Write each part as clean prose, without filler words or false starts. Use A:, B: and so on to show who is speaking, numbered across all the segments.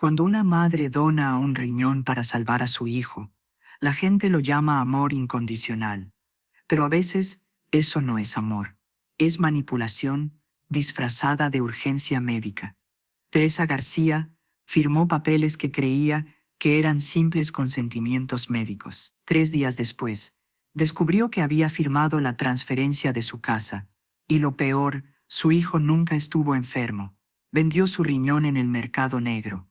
A: Cuando una madre dona un riñón para salvar a su hijo, la gente lo llama amor incondicional. Pero a veces eso no es amor. Es manipulación disfrazada de urgencia médica. Teresa García firmó papeles que creía que eran simples consentimientos médicos. 3 días después, descubrió que había firmado la transferencia de su casa. Y lo peor, su hijo nunca estuvo enfermo. Vendió su riñón en el mercado negro.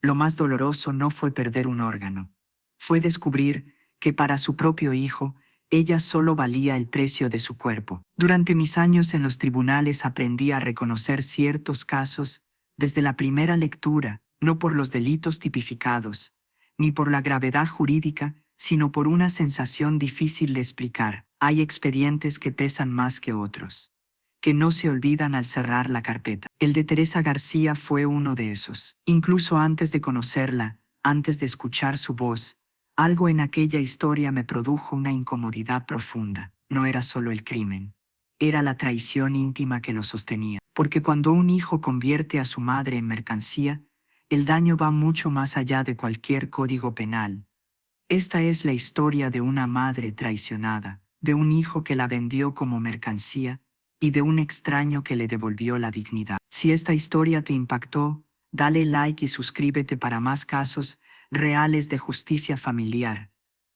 A: Lo más doloroso no fue perder un órgano. Fue descubrir que para su propio hijo, ella solo valía el precio de su cuerpo. Durante mis años en los tribunales aprendí a reconocer ciertos casos desde la primera lectura, no por los delitos tipificados, ni por la gravedad jurídica, sino por una sensación difícil de explicar. Hay expedientes que pesan más que otros, que no se olvidan al cerrar la carpeta. El de Teresa García fue uno de esos. Incluso antes de conocerla, antes de escuchar su voz, algo en aquella historia me produjo una incomodidad profunda. No era solo el crimen, era la traición íntima que lo sostenía. Porque cuando un hijo convierte a su madre en mercancía, el daño va mucho más allá de cualquier código penal. Esta es la historia de una madre traicionada, de un hijo que la vendió como mercancía y de un extraño que le devolvió la dignidad. Si esta historia te impactó, dale like y suscríbete para más casos reales de justicia familiar.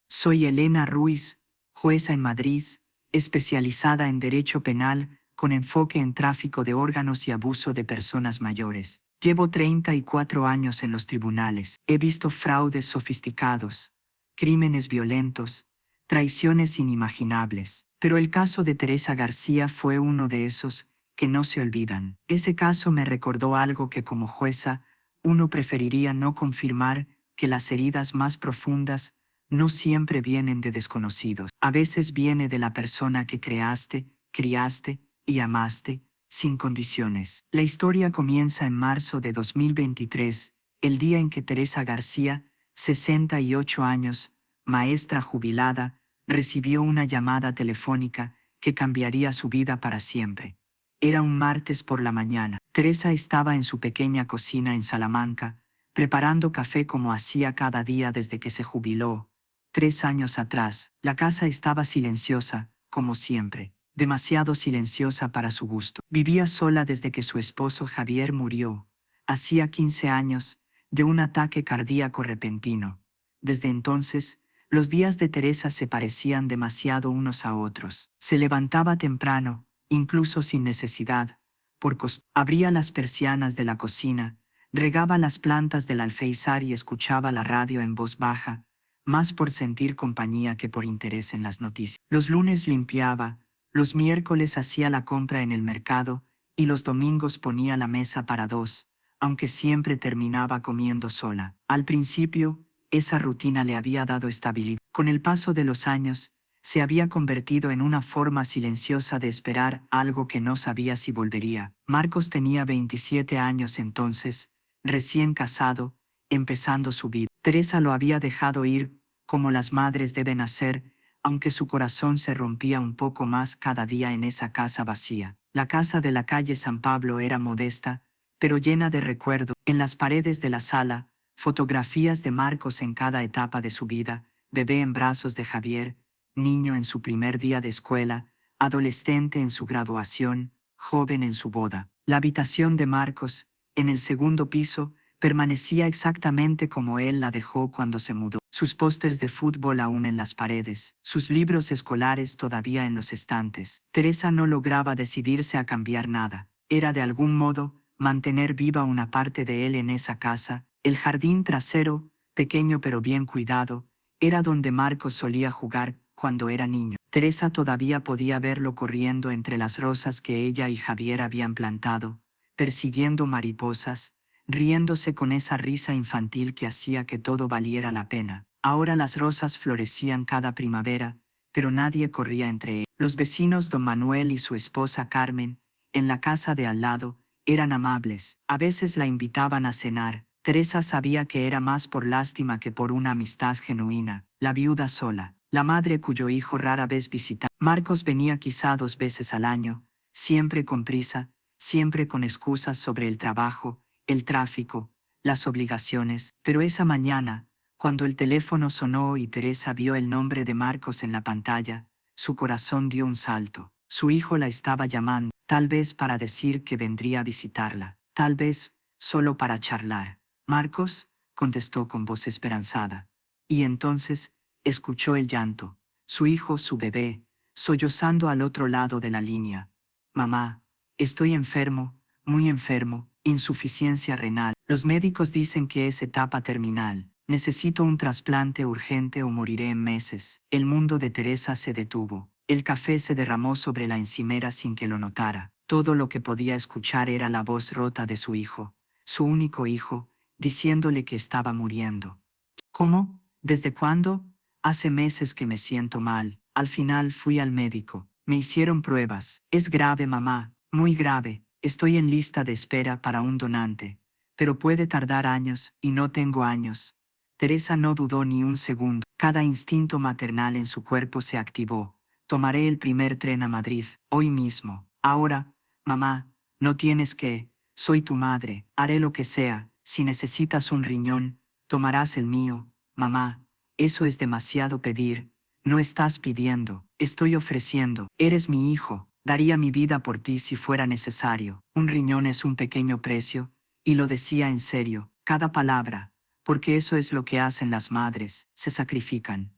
A: Soy Elena Ruiz, jueza en Madrid, especializada en derecho penal con enfoque en tráfico de órganos y abuso de personas mayores. Llevo 34 años en los tribunales. He visto fraudes sofisticados, crímenes violentos, traiciones inimaginables. Pero el caso de Teresa García fue uno de esos que no se olvidan. Ese caso me recordó algo que como jueza uno preferiría no confirmar, que las heridas más profundas no siempre vienen de desconocidos. A veces viene de la persona que creaste, criaste y amaste, sin condiciones. La historia comienza en marzo de 2023, el día en que Teresa García, 68 años, maestra jubilada, recibió una llamada telefónica que cambiaría su vida para siempre. Era un martes por la mañana. Teresa estaba en su pequeña cocina en Salamanca, preparando café como hacía cada día desde que se jubiló. 3 años atrás, la casa estaba silenciosa, como siempre, demasiado silenciosa para su gusto. Vivía sola desde que su esposo Javier murió, hacía 15 años, de un ataque cardíaco repentino. Desde entonces, los días de Teresa se parecían demasiado unos a otros. Se levantaba temprano, incluso sin necesidad, abría las persianas de la cocina, regaba las plantas del alféizar y escuchaba la radio en voz baja, más por sentir compañía que por interés en las noticias. Los lunes limpiaba, los miércoles hacía la compra en el mercado y los domingos ponía la mesa para dos, aunque siempre terminaba comiendo sola. Al principio, esa rutina le había dado estabilidad. Con el paso de los años, se había convertido en una forma silenciosa de esperar algo que no sabía si volvería. Marcos tenía 27 años entonces, recién casado, empezando su vida. Teresa lo había dejado ir, como las madres deben hacer, aunque su corazón se rompía un poco más cada día en esa casa vacía. La casa de la calle San Pablo era modesta, pero llena de recuerdos. En las paredes de la sala, fotografías de Marcos en cada etapa de su vida, bebé en brazos de Javier, niño en su primer día de escuela, adolescente en su graduación, joven en su boda. La habitación de Marcos, en el segundo piso, permanecía exactamente como él la dejó cuando se mudó. Sus pósters de fútbol aún en las paredes, sus libros escolares todavía en los estantes. Teresa no lograba decidirse a cambiar nada. Era de algún modo mantener viva una parte de él en esa casa. El jardín trasero, pequeño pero bien cuidado, era donde Marcos solía jugar cuando era niño. Teresa todavía podía verlo corriendo entre las rosas que ella y Javier habían plantado, persiguiendo mariposas, riéndose con esa risa infantil que hacía que todo valiera la pena. Ahora las rosas florecían cada primavera, pero nadie corría entre ellos. Los vecinos don Manuel y su esposa Carmen, en la casa de al lado, eran amables. A veces la invitaban a cenar. Teresa sabía que era más por lástima que por una amistad genuina. La viuda sola, la madre cuyo hijo rara vez visitaba. Marcos venía quizá 2 veces al año, siempre con prisa, siempre con excusas sobre el trabajo, el tráfico, las obligaciones. Pero esa mañana, cuando el teléfono sonó y Teresa vio el nombre de Marcos en la pantalla, su corazón dio un salto. Su hijo la estaba llamando, tal vez para decir que vendría a visitarla, tal vez solo para charlar. Marcos, contestó con voz esperanzada. Y entonces, escuchó el llanto. Su hijo, su bebé, sollozando al otro lado de la línea. Mamá, estoy enfermo, muy enfermo, insuficiencia renal. Los médicos dicen que es etapa terminal. Necesito un trasplante urgente o moriré en meses. El mundo de Teresa se detuvo. El café se derramó sobre la encimera sin que lo notara. Todo lo que podía escuchar era la voz rota de su único hijo, diciéndole que estaba muriendo. ¿Cómo? ¿Desde cuándo? Hace meses que me siento mal. Al final fui al médico. Me hicieron pruebas. Es grave, mamá, muy grave. Estoy en lista de espera para un donante. Pero puede tardar años, y no tengo años. Teresa no dudó ni un segundo. Cada instinto maternal en su cuerpo se activó. Tomaré el primer tren a Madrid, hoy mismo. Ahora, mamá, no tienes que. Soy tu madre. Haré lo que sea. Si necesitas un riñón, tomarás el mío. Mamá, eso es demasiado pedir. No estás pidiendo, estoy ofreciendo. Eres mi hijo. Daría mi vida por ti si fuera necesario. Un riñón es un pequeño precio, y lo decía en serio, cada palabra, porque eso es lo que hacen las madres, se sacrifican.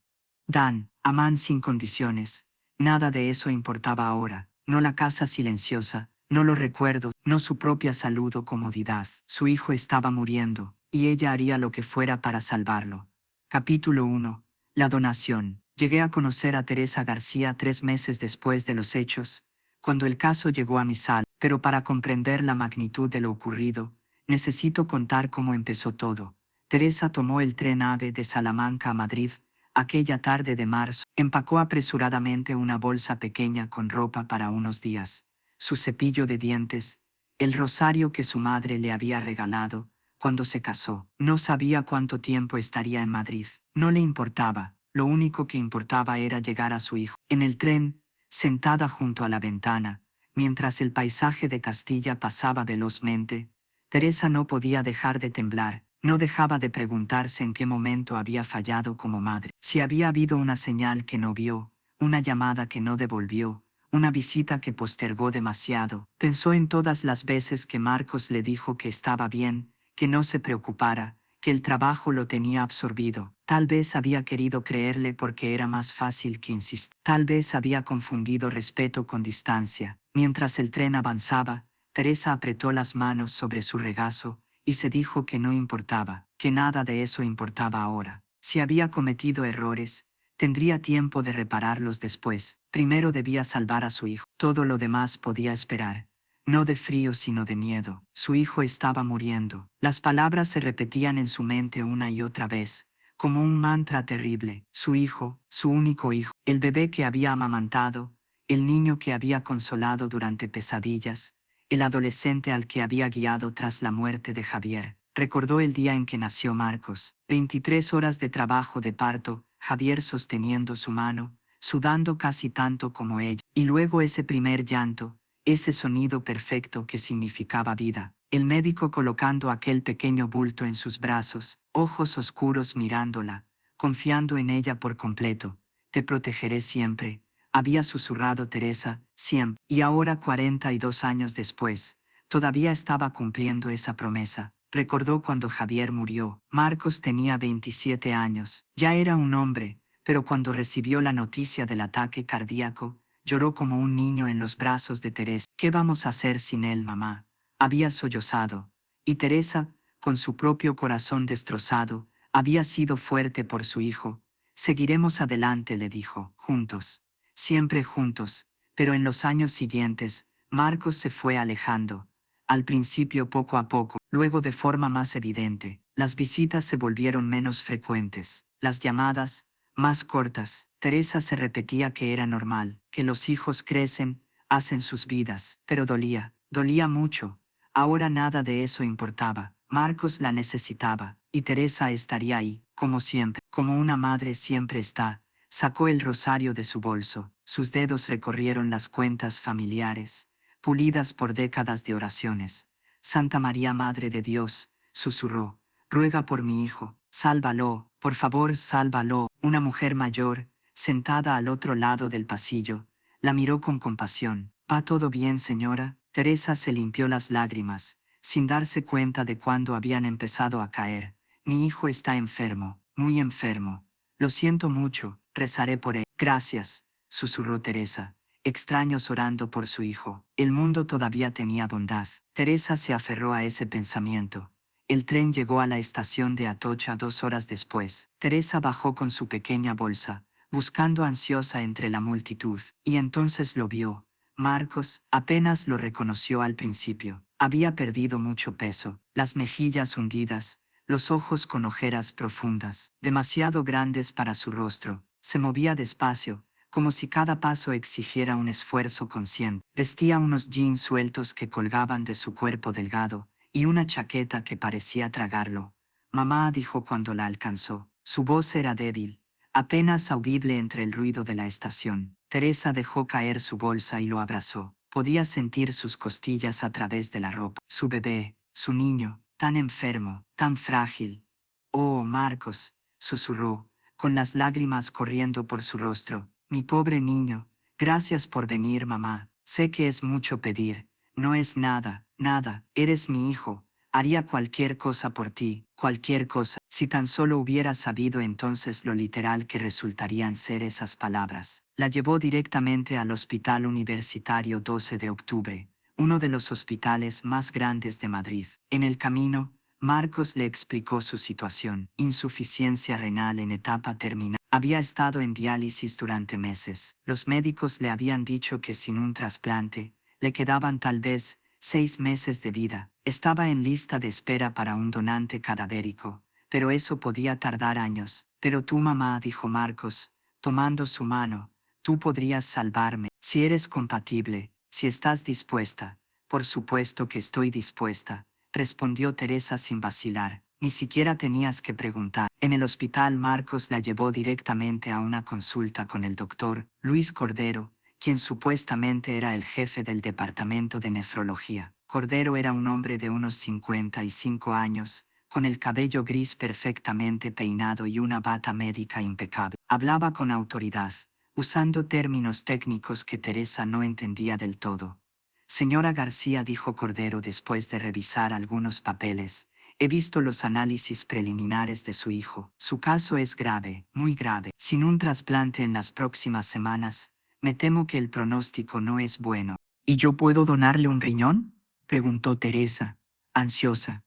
A: Dan, aman sin condiciones. Nada de eso importaba ahora, no la casa silenciosa, no los recuerdos, no su propia salud o comodidad. Su hijo estaba muriendo, y ella haría lo que fuera para salvarlo. Capítulo 1. La donación. Llegué a conocer a Teresa García 3 meses después de los hechos, cuando el caso llegó a mi sala, pero para comprender la magnitud de lo ocurrido, necesito contar cómo empezó todo. Teresa tomó el tren AVE de Salamanca a Madrid, aquella tarde de marzo. Empacó apresuradamente una bolsa pequeña con ropa para unos días, su cepillo de dientes, el rosario que su madre le había regalado cuando se casó. No sabía cuánto tiempo estaría en Madrid. No le importaba, lo único que importaba era llegar a su hijo. En el tren, sentada junto a la ventana, mientras el paisaje de Castilla pasaba velozmente, Teresa no podía dejar de temblar. No dejaba de preguntarse en qué momento había fallado como madre. Si había habido una señal que no vio, una llamada que no devolvió, una visita que postergó demasiado. Pensó en todas las veces que Marcos le dijo que estaba bien, que no se preocupara, que el trabajo lo tenía absorbido. Tal vez había querido creerle porque era más fácil que insistir. Tal vez había confundido respeto con distancia. Mientras el tren avanzaba, Teresa apretó las manos sobre su regazo y se dijo que no importaba, que nada de eso importaba ahora. Si había cometido errores, tendría tiempo de repararlos después. Primero debía salvar a su hijo. Todo lo demás podía esperar. No de frío sino de miedo. Su hijo estaba muriendo. Las palabras se repetían en su mente una y otra vez, como un mantra terrible. Su hijo, su único hijo, el bebé que había amamantado, el niño que había consolado durante pesadillas, el adolescente al que había guiado tras la muerte de Javier. Recordó el día en que nació Marcos. 23 horas de trabajo de parto, Javier sosteniendo su mano, sudando casi tanto como ella. Y luego ese primer llanto, ese sonido perfecto que significaba vida. El médico colocando aquel pequeño bulto en sus brazos, ojos oscuros mirándola, confiando en ella por completo. Te protegeré siempre, había susurrado Teresa, siempre. Y ahora, 42 años después, todavía estaba cumpliendo esa promesa. Recordó cuando Javier murió. Marcos tenía 27 años. Ya era un hombre, pero cuando recibió la noticia del ataque cardíaco, lloró como un niño en los brazos de Teresa. ¿Qué vamos a hacer sin él, mamá? Había sollozado. Y Teresa, con su propio corazón destrozado, había sido fuerte por su hijo. Seguiremos adelante, le dijo, juntos. Siempre juntos, pero en los años siguientes, Marcos se fue alejando. Al principio poco a poco, luego de forma más evidente, las visitas se volvieron menos frecuentes, las llamadas, más cortas. Teresa se repetía que era normal, que los hijos crecen, hacen sus vidas, pero dolía mucho. Ahora nada de eso importaba. Marcos la necesitaba, y Teresa estaría ahí, como siempre, como una madre siempre está. Sacó el rosario de su bolso, sus dedos recorrieron las cuentas familiares, pulidas por décadas de oraciones. Santa María, Madre de Dios, susurró, ruega por mi hijo, sálvalo, por favor, sálvalo. Una mujer mayor, sentada al otro lado del pasillo, la miró con compasión. ¿Va todo bien, señora? Teresa se limpió las lágrimas, sin darse cuenta de cuándo habían empezado a caer. Mi hijo está enfermo, muy enfermo. Lo siento mucho, rezaré por él. Gracias, susurró Teresa, extraños orando por su hijo. El mundo todavía tenía bondad. Teresa se aferró a ese pensamiento. El tren llegó a la estación de Atocha 2 horas después. Teresa bajó con su pequeña bolsa, buscando ansiosa entre la multitud, y entonces lo vio. Marcos apenas lo reconoció al principio. Había perdido mucho peso, las mejillas hundidas, los ojos con ojeras profundas, demasiado grandes para su rostro. Se movía despacio, como si cada paso exigiera un esfuerzo consciente. Vestía unos jeans sueltos que colgaban de su cuerpo delgado, y una chaqueta que parecía tragarlo. Mamá, dijo cuando la alcanzó. Su voz era débil, apenas audible entre el ruido de la estación. Teresa dejó caer su bolsa y lo abrazó. Podía sentir sus costillas a través de la ropa. Su bebé, su niño, tan enfermo, tan frágil. Oh, Marcos, susurró, con las lágrimas corriendo por su rostro. Mi pobre niño, gracias por venir, mamá. Sé que es mucho pedir. No es nada, nada. Eres mi hijo. Haría cualquier cosa por ti, cualquier cosa. Si tan solo hubiera sabido entonces lo literal que resultarían ser esas palabras. La llevó directamente al Hospital Universitario 12 de Octubre, uno de los hospitales más grandes de Madrid. En el camino, Marcos le explicó su situación. Insuficiencia renal en etapa terminal. Había estado en diálisis durante meses. Los médicos le habían dicho que sin un trasplante, le quedaban tal vez 6 meses de vida. Estaba en lista de espera para un donante cadavérico, pero eso podía tardar años. Pero tú, mamá, dijo Marcos, tomando su mano, tú podrías salvarme. Si eres compatible, si estás dispuesta. Por supuesto que estoy dispuesta, respondió Teresa sin vacilar. Ni siquiera tenías que preguntar. En el hospital Marcos la llevó directamente a una consulta con el doctor Luis Cordero, quien supuestamente era el jefe del departamento de nefrología. Cordero era un hombre de unos 55 años, con el cabello gris perfectamente peinado y una bata médica impecable. Hablaba con autoridad, usando términos técnicos que Teresa no entendía del todo. Señora García, dijo Cordero después de revisar algunos papeles, he visto los análisis preliminares de su hijo. Su caso es grave, muy grave. Sin un trasplante en las próximas semanas, me temo que el pronóstico no es bueno. ¿Y yo puedo donarle un riñón?, preguntó Teresa, ansiosa.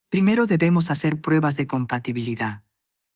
A: Primero debemos hacer pruebas de compatibilidad,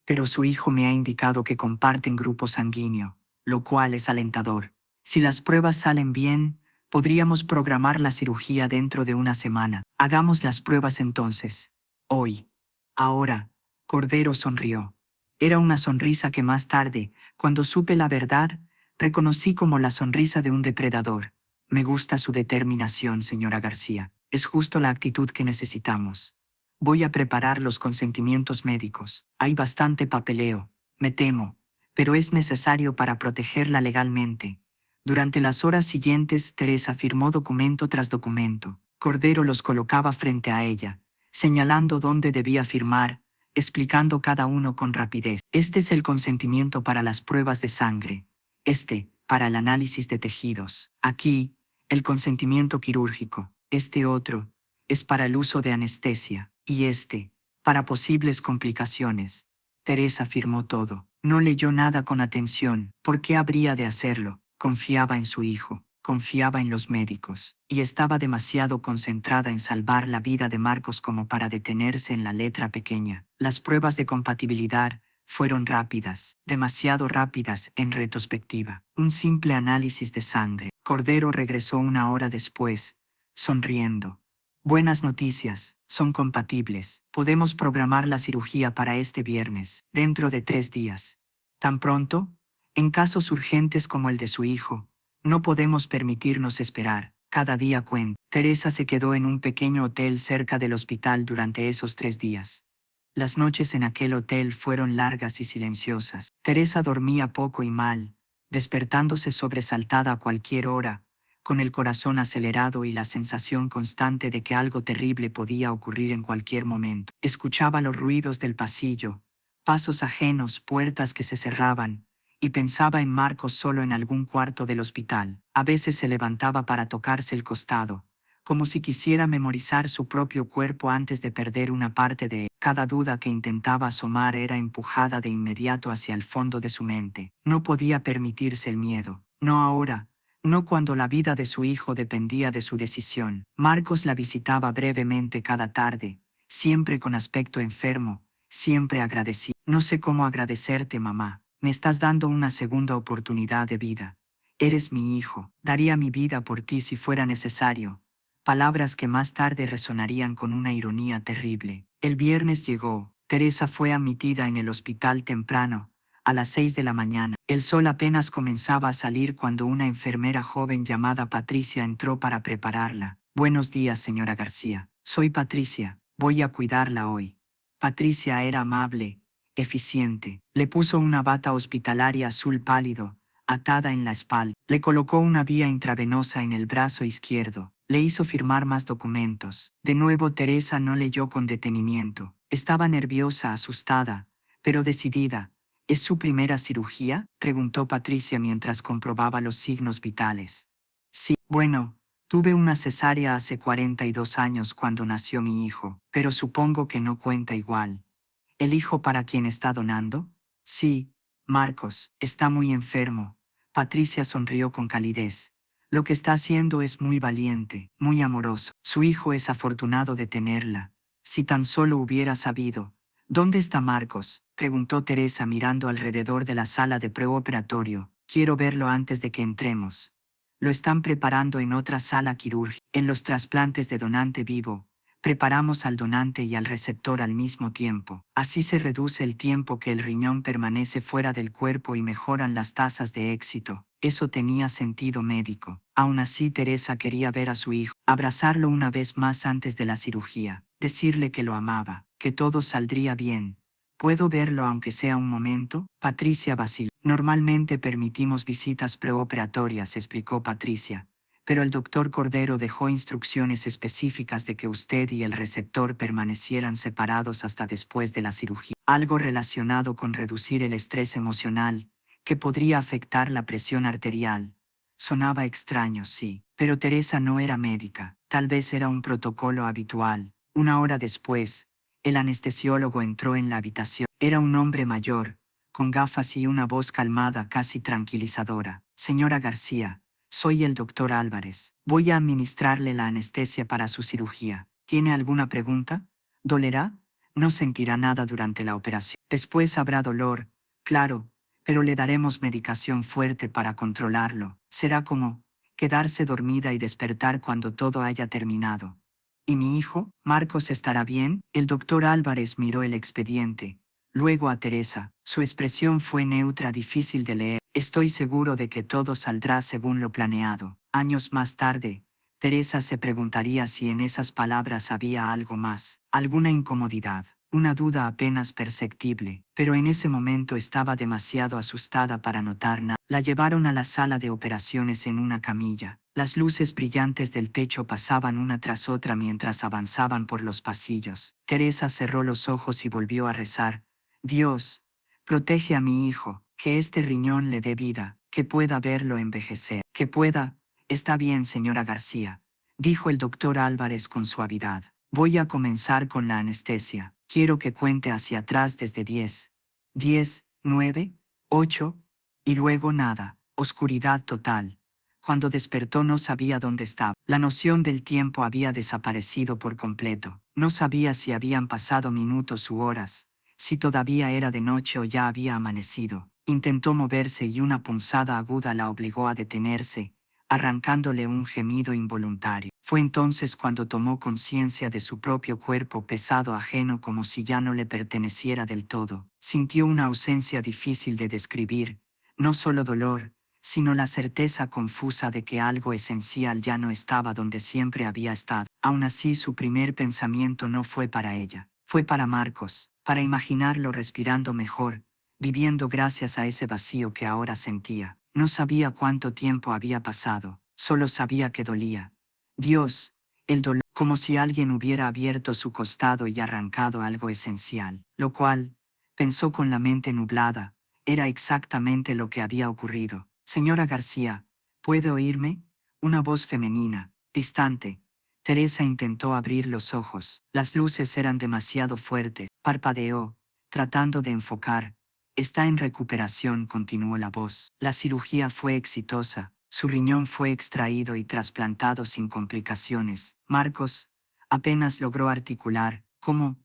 A: pero su hijo me ha indicado que comparten grupo sanguíneo, lo cual es alentador. Si las pruebas salen bien, podríamos programar la cirugía dentro de una semana. Hagamos las pruebas entonces. Hoy. Ahora. Cordero sonrió. Era una sonrisa que más tarde, cuando supe la verdad, reconocí como la sonrisa de un depredador. Me gusta su determinación, señora García. Es justo la actitud que necesitamos. Voy a preparar los consentimientos médicos. Hay bastante papeleo, me temo, pero es necesario para protegerla legalmente. Durante las horas siguientes, Teresa firmó documento tras documento. Cordero los colocaba frente a ella, señalando dónde debía firmar, explicando cada uno con rapidez. Este es el consentimiento para las pruebas de sangre. Este, para el análisis de tejidos. Aquí, el consentimiento quirúrgico. Este otro, es para el uso de anestesia. Y este, para posibles complicaciones. Teresa firmó todo. No leyó nada con atención. ¿Por qué habría de hacerlo? Confiaba en su hijo, confiaba en los médicos, y estaba demasiado concentrada en salvar la vida de Marcos como para detenerse en la letra pequeña. Las pruebas de compatibilidad fueron rápidas, demasiado rápidas en retrospectiva. Un simple análisis de sangre. Cordero regresó 1 hora después, sonriendo. Buenas noticias, son compatibles. Podemos programar la cirugía para este viernes, dentro de 3 días. ¿Tan pronto? En casos urgentes como el de su hijo, no podemos permitirnos esperar. Cada día cuenta. Teresa se quedó en un pequeño hotel cerca del hospital durante esos 3 días. Las noches en aquel hotel fueron largas y silenciosas. Teresa dormía poco y mal, despertándose sobresaltada a cualquier hora, con el corazón acelerado y la sensación constante de que algo terrible podía ocurrir en cualquier momento. Escuchaba los ruidos del pasillo, pasos ajenos, puertas que se cerraban, y pensaba en Marcos solo en algún cuarto del hospital. A veces se levantaba para tocarse el costado, como si quisiera memorizar su propio cuerpo antes de perder una parte de él. Cada duda que intentaba asomar era empujada de inmediato hacia el fondo de su mente. No podía permitirse el miedo. No ahora, no cuando la vida de su hijo dependía de su decisión. Marcos la visitaba brevemente cada tarde, siempre con aspecto enfermo, siempre agradecido. No sé cómo agradecerte, mamá. Me estás dando una segunda oportunidad de vida. Eres mi hijo. Daría mi vida por ti si fuera necesario. Palabras que más tarde resonarían con una ironía terrible. El viernes llegó. Teresa fue admitida en el hospital temprano, a las 6 de la mañana. El sol apenas comenzaba a salir cuando una enfermera joven llamada Patricia entró para prepararla. Buenos días, señora García. Soy Patricia. Voy a cuidarla hoy. Patricia era amable, eficiente. Le puso una bata hospitalaria azul pálido, atada en la espalda. Le colocó una vía intravenosa en el brazo izquierdo. Le hizo firmar más documentos. De nuevo Teresa no leyó con detenimiento. Estaba nerviosa, asustada, pero decidida. ¿Es su primera cirugía?, preguntó Patricia mientras comprobaba los signos vitales. Sí, bueno, tuve una cesárea hace 42 años cuando nació mi hijo, pero supongo que no cuenta igual. ¿El hijo para quien está donando? Sí, Marcos, está muy enfermo. Patricia sonrió con calidez. Lo que está haciendo es muy valiente, muy amoroso. Su hijo es afortunado de tenerla. Si tan solo hubiera sabido. ¿Dónde está Marcos?, preguntó Teresa mirando alrededor de la sala de preoperatorio. Quiero verlo antes de que entremos. Lo están preparando en otra sala quirúrgica. En los trasplantes de donante vivo, preparamos al donante y al receptor al mismo tiempo. Así se reduce el tiempo que el riñón permanece fuera del cuerpo y mejoran las tasas de éxito. Eso tenía sentido médico. Aún así Teresa quería ver a su hijo, abrazarlo una vez más antes de la cirugía, decirle que lo amaba, que todo saldría bien. ¿Puedo verlo aunque sea un momento? Patricia vaciló. Normalmente permitimos visitas preoperatorias, explicó Patricia, pero el doctor Cordero dejó instrucciones específicas de que usted y el receptor permanecieran separados hasta después de la cirugía. Algo relacionado con reducir el estrés emocional, que podría afectar la presión arterial. Sonaba extraño, sí, pero Teresa no era médica. Tal vez era un protocolo habitual. Una hora después, el anestesiólogo entró en la habitación. Era un hombre mayor, con gafas y una voz calmada, casi tranquilizadora. Señora García, soy el doctor Álvarez. Voy a administrarle la anestesia para su cirugía. ¿Tiene alguna pregunta? ¿Dolerá? No sentirá nada durante la operación. Después habrá dolor, claro, pero le daremos medicación fuerte para controlarlo. Será como quedarse dormida y despertar cuando todo haya terminado. ¿Y mi hijo, Marcos, estará bien? El doctor Álvarez miró el expediente. Luego a Teresa. Su expresión fue neutra, difícil de leer. Estoy seguro de que todo saldrá según lo planeado. Años más tarde, Teresa se preguntaría si en esas palabras había algo más, alguna incomodidad, una duda apenas perceptible, pero en ese momento estaba demasiado asustada para notar nada. La llevaron a la sala de operaciones en una camilla. Las luces brillantes del techo pasaban una tras otra mientras avanzaban por los pasillos. Teresa cerró los ojos y volvió a rezar. Dios, protege a mi hijo, que este riñón le dé vida, que pueda verlo envejecer, que pueda. Está bien, señora García, dijo el doctor Álvarez con suavidad. Voy a comenzar con la anestesia. Quiero que cuente hacia atrás desde 10. 10, 9, 8, y luego nada, oscuridad total. Cuando despertó no sabía dónde estaba. La noción del tiempo había desaparecido por completo. No sabía si habían pasado minutos u horas, si todavía era de noche o ya había amanecido. Intentó moverse y una punzada aguda la obligó a detenerse, arrancándole un gemido involuntario. Fue entonces cuando tomó conciencia de su propio cuerpo pesado, ajeno, como si ya no le perteneciera del todo. Sintió una ausencia difícil de describir, no solo dolor, sino la certeza confusa de que algo esencial ya no estaba donde siempre había estado. Aún así, su primer pensamiento no fue para ella, fue para Marcos, para imaginarlo respirando mejor, viviendo gracias a ese vacío que ahora sentía. No sabía cuánto tiempo había pasado, solo sabía que dolía. Dios, el dolor, como si alguien hubiera abierto su costado y arrancado algo esencial, lo cual, pensó con la mente nublada, era exactamente lo que había ocurrido. Señora García, ¿puede oírme? Una voz femenina, distante. Teresa intentó abrir los ojos. Las luces eran demasiado fuertes. Parpadeó, tratando de enfocar. Está en recuperación, continuó la voz. La cirugía fue exitosa. Su riñón fue extraído y trasplantado sin complicaciones. Marcos apenas logró articular. ¿Cómo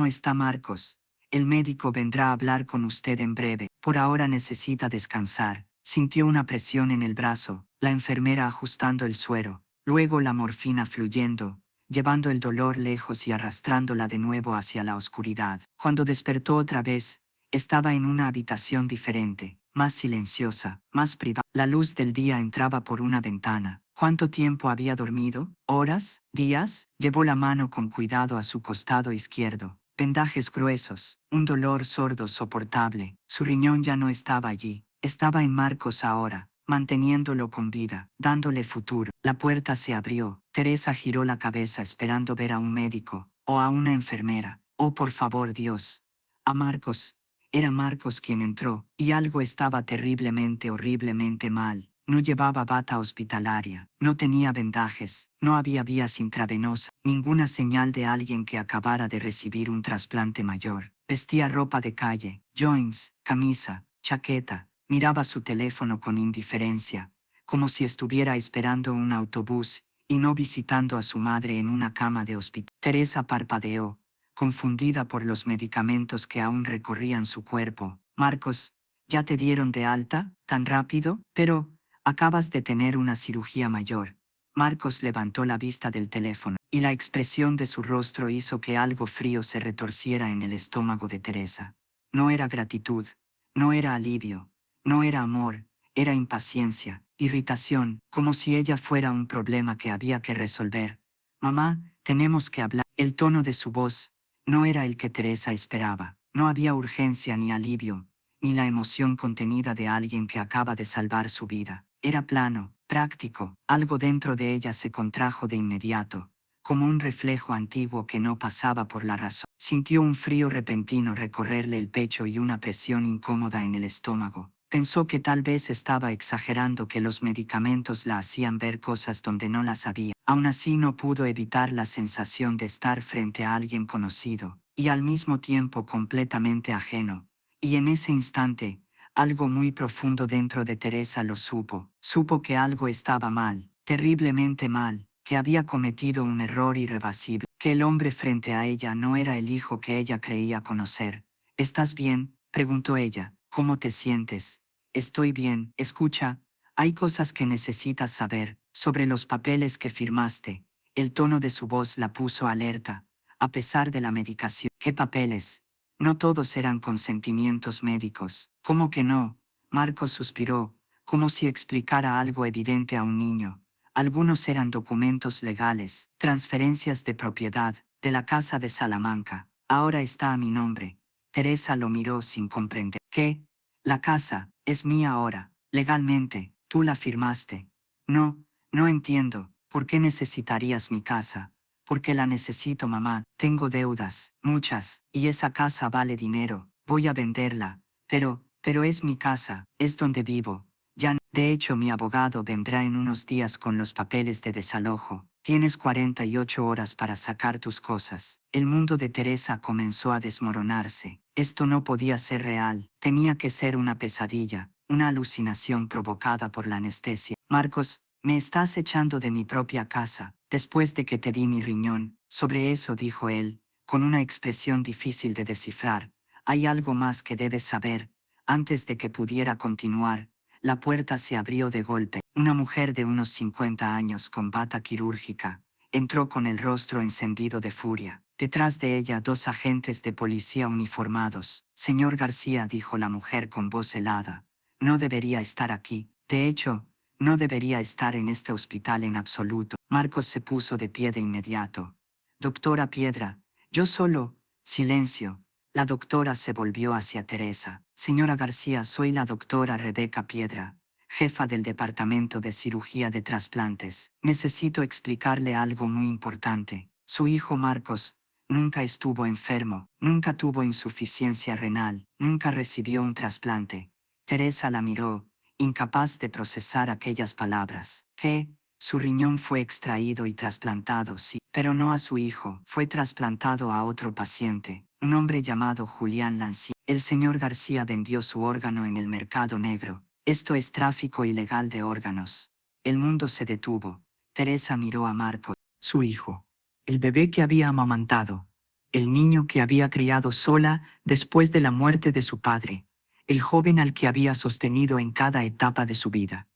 A: está Marcos? El médico vendrá a hablar con usted en breve. Por ahora necesita descansar. Sintió una presión en el brazo, la enfermera ajustando el suero, luego la morfina fluyendo, llevando el dolor lejos y arrastrándola de nuevo hacia la oscuridad. Cuando despertó otra vez, estaba en una habitación diferente, más silenciosa, más privada. La luz del día entraba por una ventana. ¿Cuánto tiempo había dormido? ¿Horas? ¿Días? Llevó la mano con cuidado a su costado izquierdo. Vendajes gruesos, un dolor sordo soportable. Su riñón ya no estaba allí. Estaba en Marcos ahora, manteniéndolo con vida, dándole futuro. La puerta se abrió. Teresa giró la cabeza esperando ver a un médico, o a una enfermera. Oh, por favor, Dios. A Marcos. Era Marcos quien entró, y algo estaba horriblemente mal. No llevaba bata hospitalaria, no tenía vendajes, no había vías intravenosas, ninguna señal de alguien que acabara de recibir un trasplante mayor. Vestía ropa de calle, joins, camisa, chaqueta, miraba su teléfono con indiferencia, como si estuviera esperando un autobús y no visitando a su madre en una cama de hospital. Teresa parpadeó, confundida por los medicamentos que aún recorrían su cuerpo. Marcos, ¿ya te dieron de alta, tan rápido? Pero acabas de tener una cirugía mayor. Marcos levantó la vista del teléfono, y la expresión de su rostro hizo que algo frío se retorciera en el estómago de Teresa. No era gratitud, no era alivio, no era amor, era impaciencia, irritación, como si ella fuera un problema que había que resolver. Mamá, tenemos que hablar. El tono de su voz no era el que Teresa esperaba. No había urgencia ni alivio, ni la emoción contenida de alguien que acaba de salvar su vida. Era plano, práctico. Algo dentro de ella se contrajo de inmediato, como un reflejo antiguo que no pasaba por la razón. Sintió un frío repentino recorrerle el pecho y una presión incómoda en el estómago. Pensó que tal vez estaba exagerando, que los medicamentos la hacían ver cosas donde no las había. Aún así no pudo evitar la sensación de estar frente a alguien conocido, y al mismo tiempo completamente ajeno. Y en ese instante, algo muy profundo dentro de Teresa lo supo. Supo que algo estaba mal, terriblemente mal, que había cometido un error irreversible, que el hombre frente a ella no era el hijo que ella creía conocer. ¿Estás bien?, preguntó ella. ¿Cómo te sientes? Estoy bien. Escucha, hay cosas que necesitas saber sobre los papeles que firmaste. El tono de su voz la puso alerta, a pesar de la medicación. ¿Qué papeles? No todos eran consentimientos médicos. ¿Cómo que no? Marcos suspiró, como si explicara algo evidente a un niño. Algunos eran documentos legales, transferencias de propiedad, de la casa de Salamanca. Ahora está a mi nombre. Teresa lo miró sin comprender. ¿Qué? La casa es mía ahora, legalmente, tú la firmaste. No entiendo. ¿Por qué necesitarías mi casa? Porque la necesito, mamá. Tengo deudas, muchas, y esa casa vale dinero. Voy a venderla. Pero es mi casa, es donde vivo. Ya, de hecho, mi abogado vendrá en unos días con los papeles de desalojo. Tienes 48 horas para sacar tus cosas. El mundo de Teresa comenzó a desmoronarse. Esto no podía ser real. Tenía que ser una pesadilla, una alucinación provocada por la anestesia. Marcos, me estás echando de mi propia casa, después de que te di mi riñón. Sobre eso, dijo él, con una expresión difícil de descifrar. Hay algo más que debes saber. Antes de que pudiera continuar, la puerta se abrió de golpe. Una mujer de unos 50 años con bata quirúrgica entró con el rostro encendido de furia. Detrás de ella 2 agentes de policía uniformados. Señor García, dijo la mujer con voz helada, no debería estar aquí. De hecho, no debería estar en este hospital en absoluto. Marcos se puso de pie de inmediato. Doctora Piedra, yo solo. Silencio. La doctora se volvió hacia Teresa. Señora García, soy la doctora Rebeca Piedra, jefa del Departamento de Cirugía de Trasplantes. Necesito explicarle algo muy importante. Su hijo Marcos nunca estuvo enfermo, nunca tuvo insuficiencia renal, nunca recibió un trasplante. Teresa la miró, incapaz de procesar aquellas palabras. ¿Qué? Su riñón fue extraído y trasplantado, sí, pero no a su hijo. Fue trasplantado a otro paciente, un hombre llamado Julián Lancy. El señor García vendió su órgano en el mercado negro. Esto es tráfico ilegal de órganos. El mundo se detuvo. Teresa miró a Marcos, su hijo, el bebé que había amamantado, el niño que había criado sola después de la muerte de su padre, el joven al que había sostenido en cada etapa de su vida.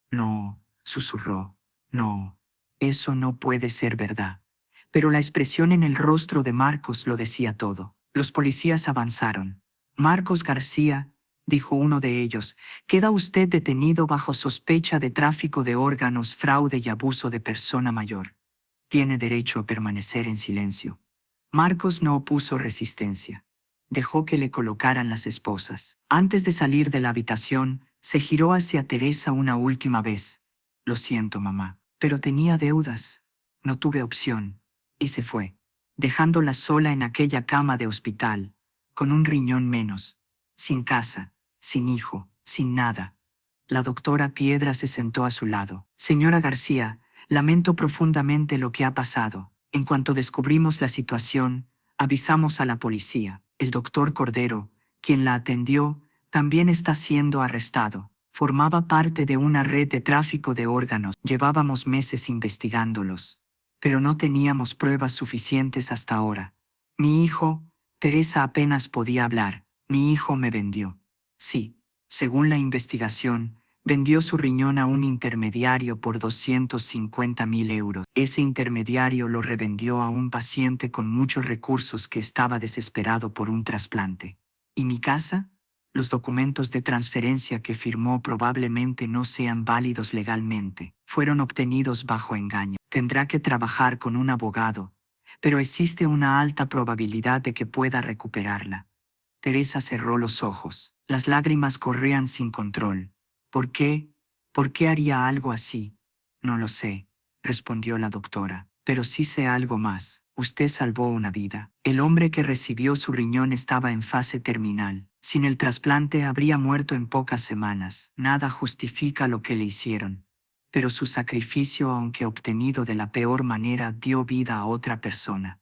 A: No, susurró. No, eso no puede ser verdad. Pero la expresión en el rostro de Marcos lo decía todo. Los policías avanzaron. Marcos García, dijo uno de ellos, queda usted detenido bajo sospecha de tráfico de órganos, fraude y abuso de persona mayor. Tiene derecho a permanecer en silencio. Marcos no opuso resistencia. Dejó que le colocaran las esposas. Antes de salir de la habitación, se giró hacia Teresa una última vez. Lo siento, mamá, pero tenía deudas. No tuve opción. Y se fue, dejándola sola en aquella cama de hospital, con un riñón menos, sin casa, sin hijo, sin nada. La doctora Piedra se sentó a su lado. Señora García, lamento profundamente lo que ha pasado. En cuanto descubrimos la situación, avisamos a la policía. El doctor Cordero, quien la atendió, también está siendo arrestado. Formaba parte de una red de tráfico de órganos. Llevábamos meses investigándolos, pero no teníamos pruebas suficientes hasta ahora. Mi hijo, Teresa apenas podía hablar. Mi hijo me vendió. Sí, según la investigación, vendió su riñón a un intermediario por 250.000 euros. Ese intermediario lo revendió a un paciente con muchos recursos que estaba desesperado por un trasplante. ¿Y mi casa? Los documentos de transferencia que firmó probablemente no sean válidos legalmente. Fueron obtenidos bajo engaño. Tendrá que trabajar con un abogado, pero existe una alta probabilidad de que pueda recuperarla. Teresa cerró los ojos. Las lágrimas corrían sin control. ¿Por qué? ¿Por qué haría algo así? No lo sé, respondió la doctora, pero sí sé algo más. Usted salvó una vida. El hombre que recibió su riñón estaba en fase terminal. Sin el trasplante habría muerto en pocas semanas. Nada justifica lo que le hicieron. Pero su sacrificio, aunque obtenido de la peor manera, dio vida a otra persona.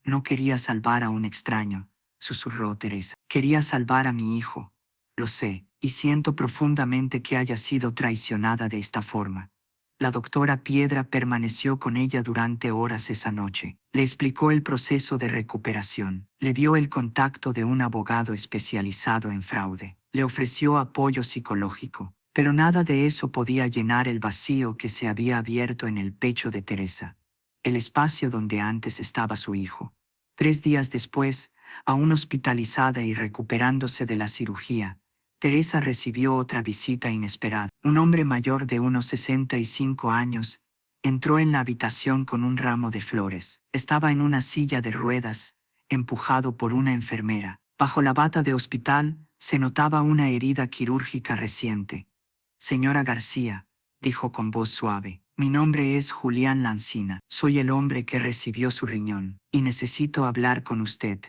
A: No quería salvar a un extraño, susurró Teresa. Quería salvar a mi hijo. Lo sé, y siento profundamente que haya sido traicionada de esta forma. La doctora Piedra permaneció con ella durante horas esa noche. Le explicó el proceso de recuperación. Le dio el contacto de un abogado especializado en fraude. Le ofreció apoyo psicológico. Pero nada de eso podía llenar el vacío que se había abierto en el pecho de Teresa. El espacio donde antes estaba su hijo. 3 días después, aún hospitalizada y recuperándose de la cirugía, Teresa recibió otra visita inesperada. Un hombre mayor de unos 65 años entró en la habitación con un ramo de flores. Estaba en una silla de ruedas, empujado por una enfermera. Bajo la bata de hospital se notaba una herida quirúrgica reciente. Señora García, dijo con voz suave, mi nombre es Julián Lancina. Soy el hombre que recibió su riñón, y necesito hablar con usted.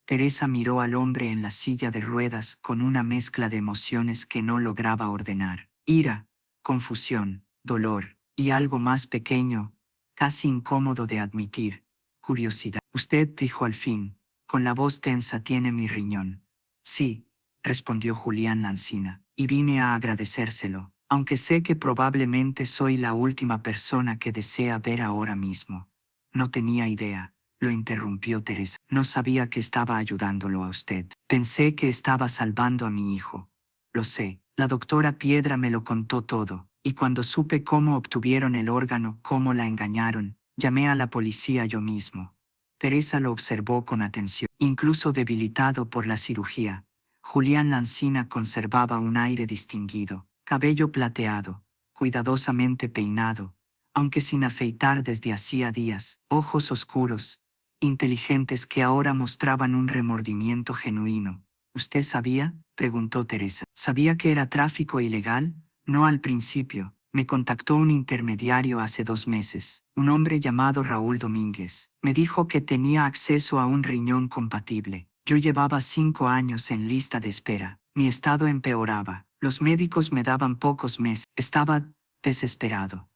A: Teresa miró al hombre en la silla de ruedas con una mezcla de emociones que no lograba ordenar. Ira, confusión, dolor, y algo más pequeño, casi incómodo de admitir, curiosidad. Usted dijo al fin, con la voz tensa, tiene mi riñón. Sí, respondió Julián Lancina, y vine a agradecérselo, aunque sé que probablemente soy la última persona que desea ver ahora mismo. No tenía idea. Lo interrumpió Teresa. No sabía que estaba ayudándolo a usted. Pensé que estaba salvando a mi hijo. Lo sé. La doctora Piedra me lo contó todo, y cuando supe cómo obtuvieron el órgano, cómo la engañaron, llamé a la policía yo mismo. Teresa lo observó con atención. Incluso debilitado por la cirugía, Julián Lancina conservaba un aire distinguido, cabello plateado, cuidadosamente peinado, aunque sin afeitar desde hacía días, ojos oscuros, inteligentes que ahora mostraban un remordimiento genuino. ¿Usted sabía?, preguntó Teresa. ¿Sabía que era tráfico ilegal? No al principio. Me contactó un intermediario hace 2 meses, un hombre llamado Raúl Domínguez. Me dijo que tenía acceso a un riñón compatible. Yo llevaba 5 años en lista de espera. Mi estado empeoraba. Los médicos me daban pocos meses. Estaba desesperado.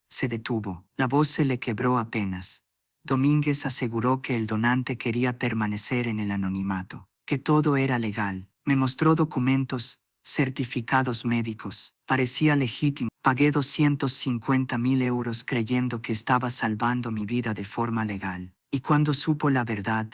A: Se detuvo. La voz se le quebró apenas. Domínguez aseguró que el donante quería permanecer en el anonimato, que todo era legal. Me mostró documentos, certificados médicos. Parecía legítimo. Pagué 250.000 euros creyendo que estaba salvando mi vida de forma legal. Y cuando supo la verdad,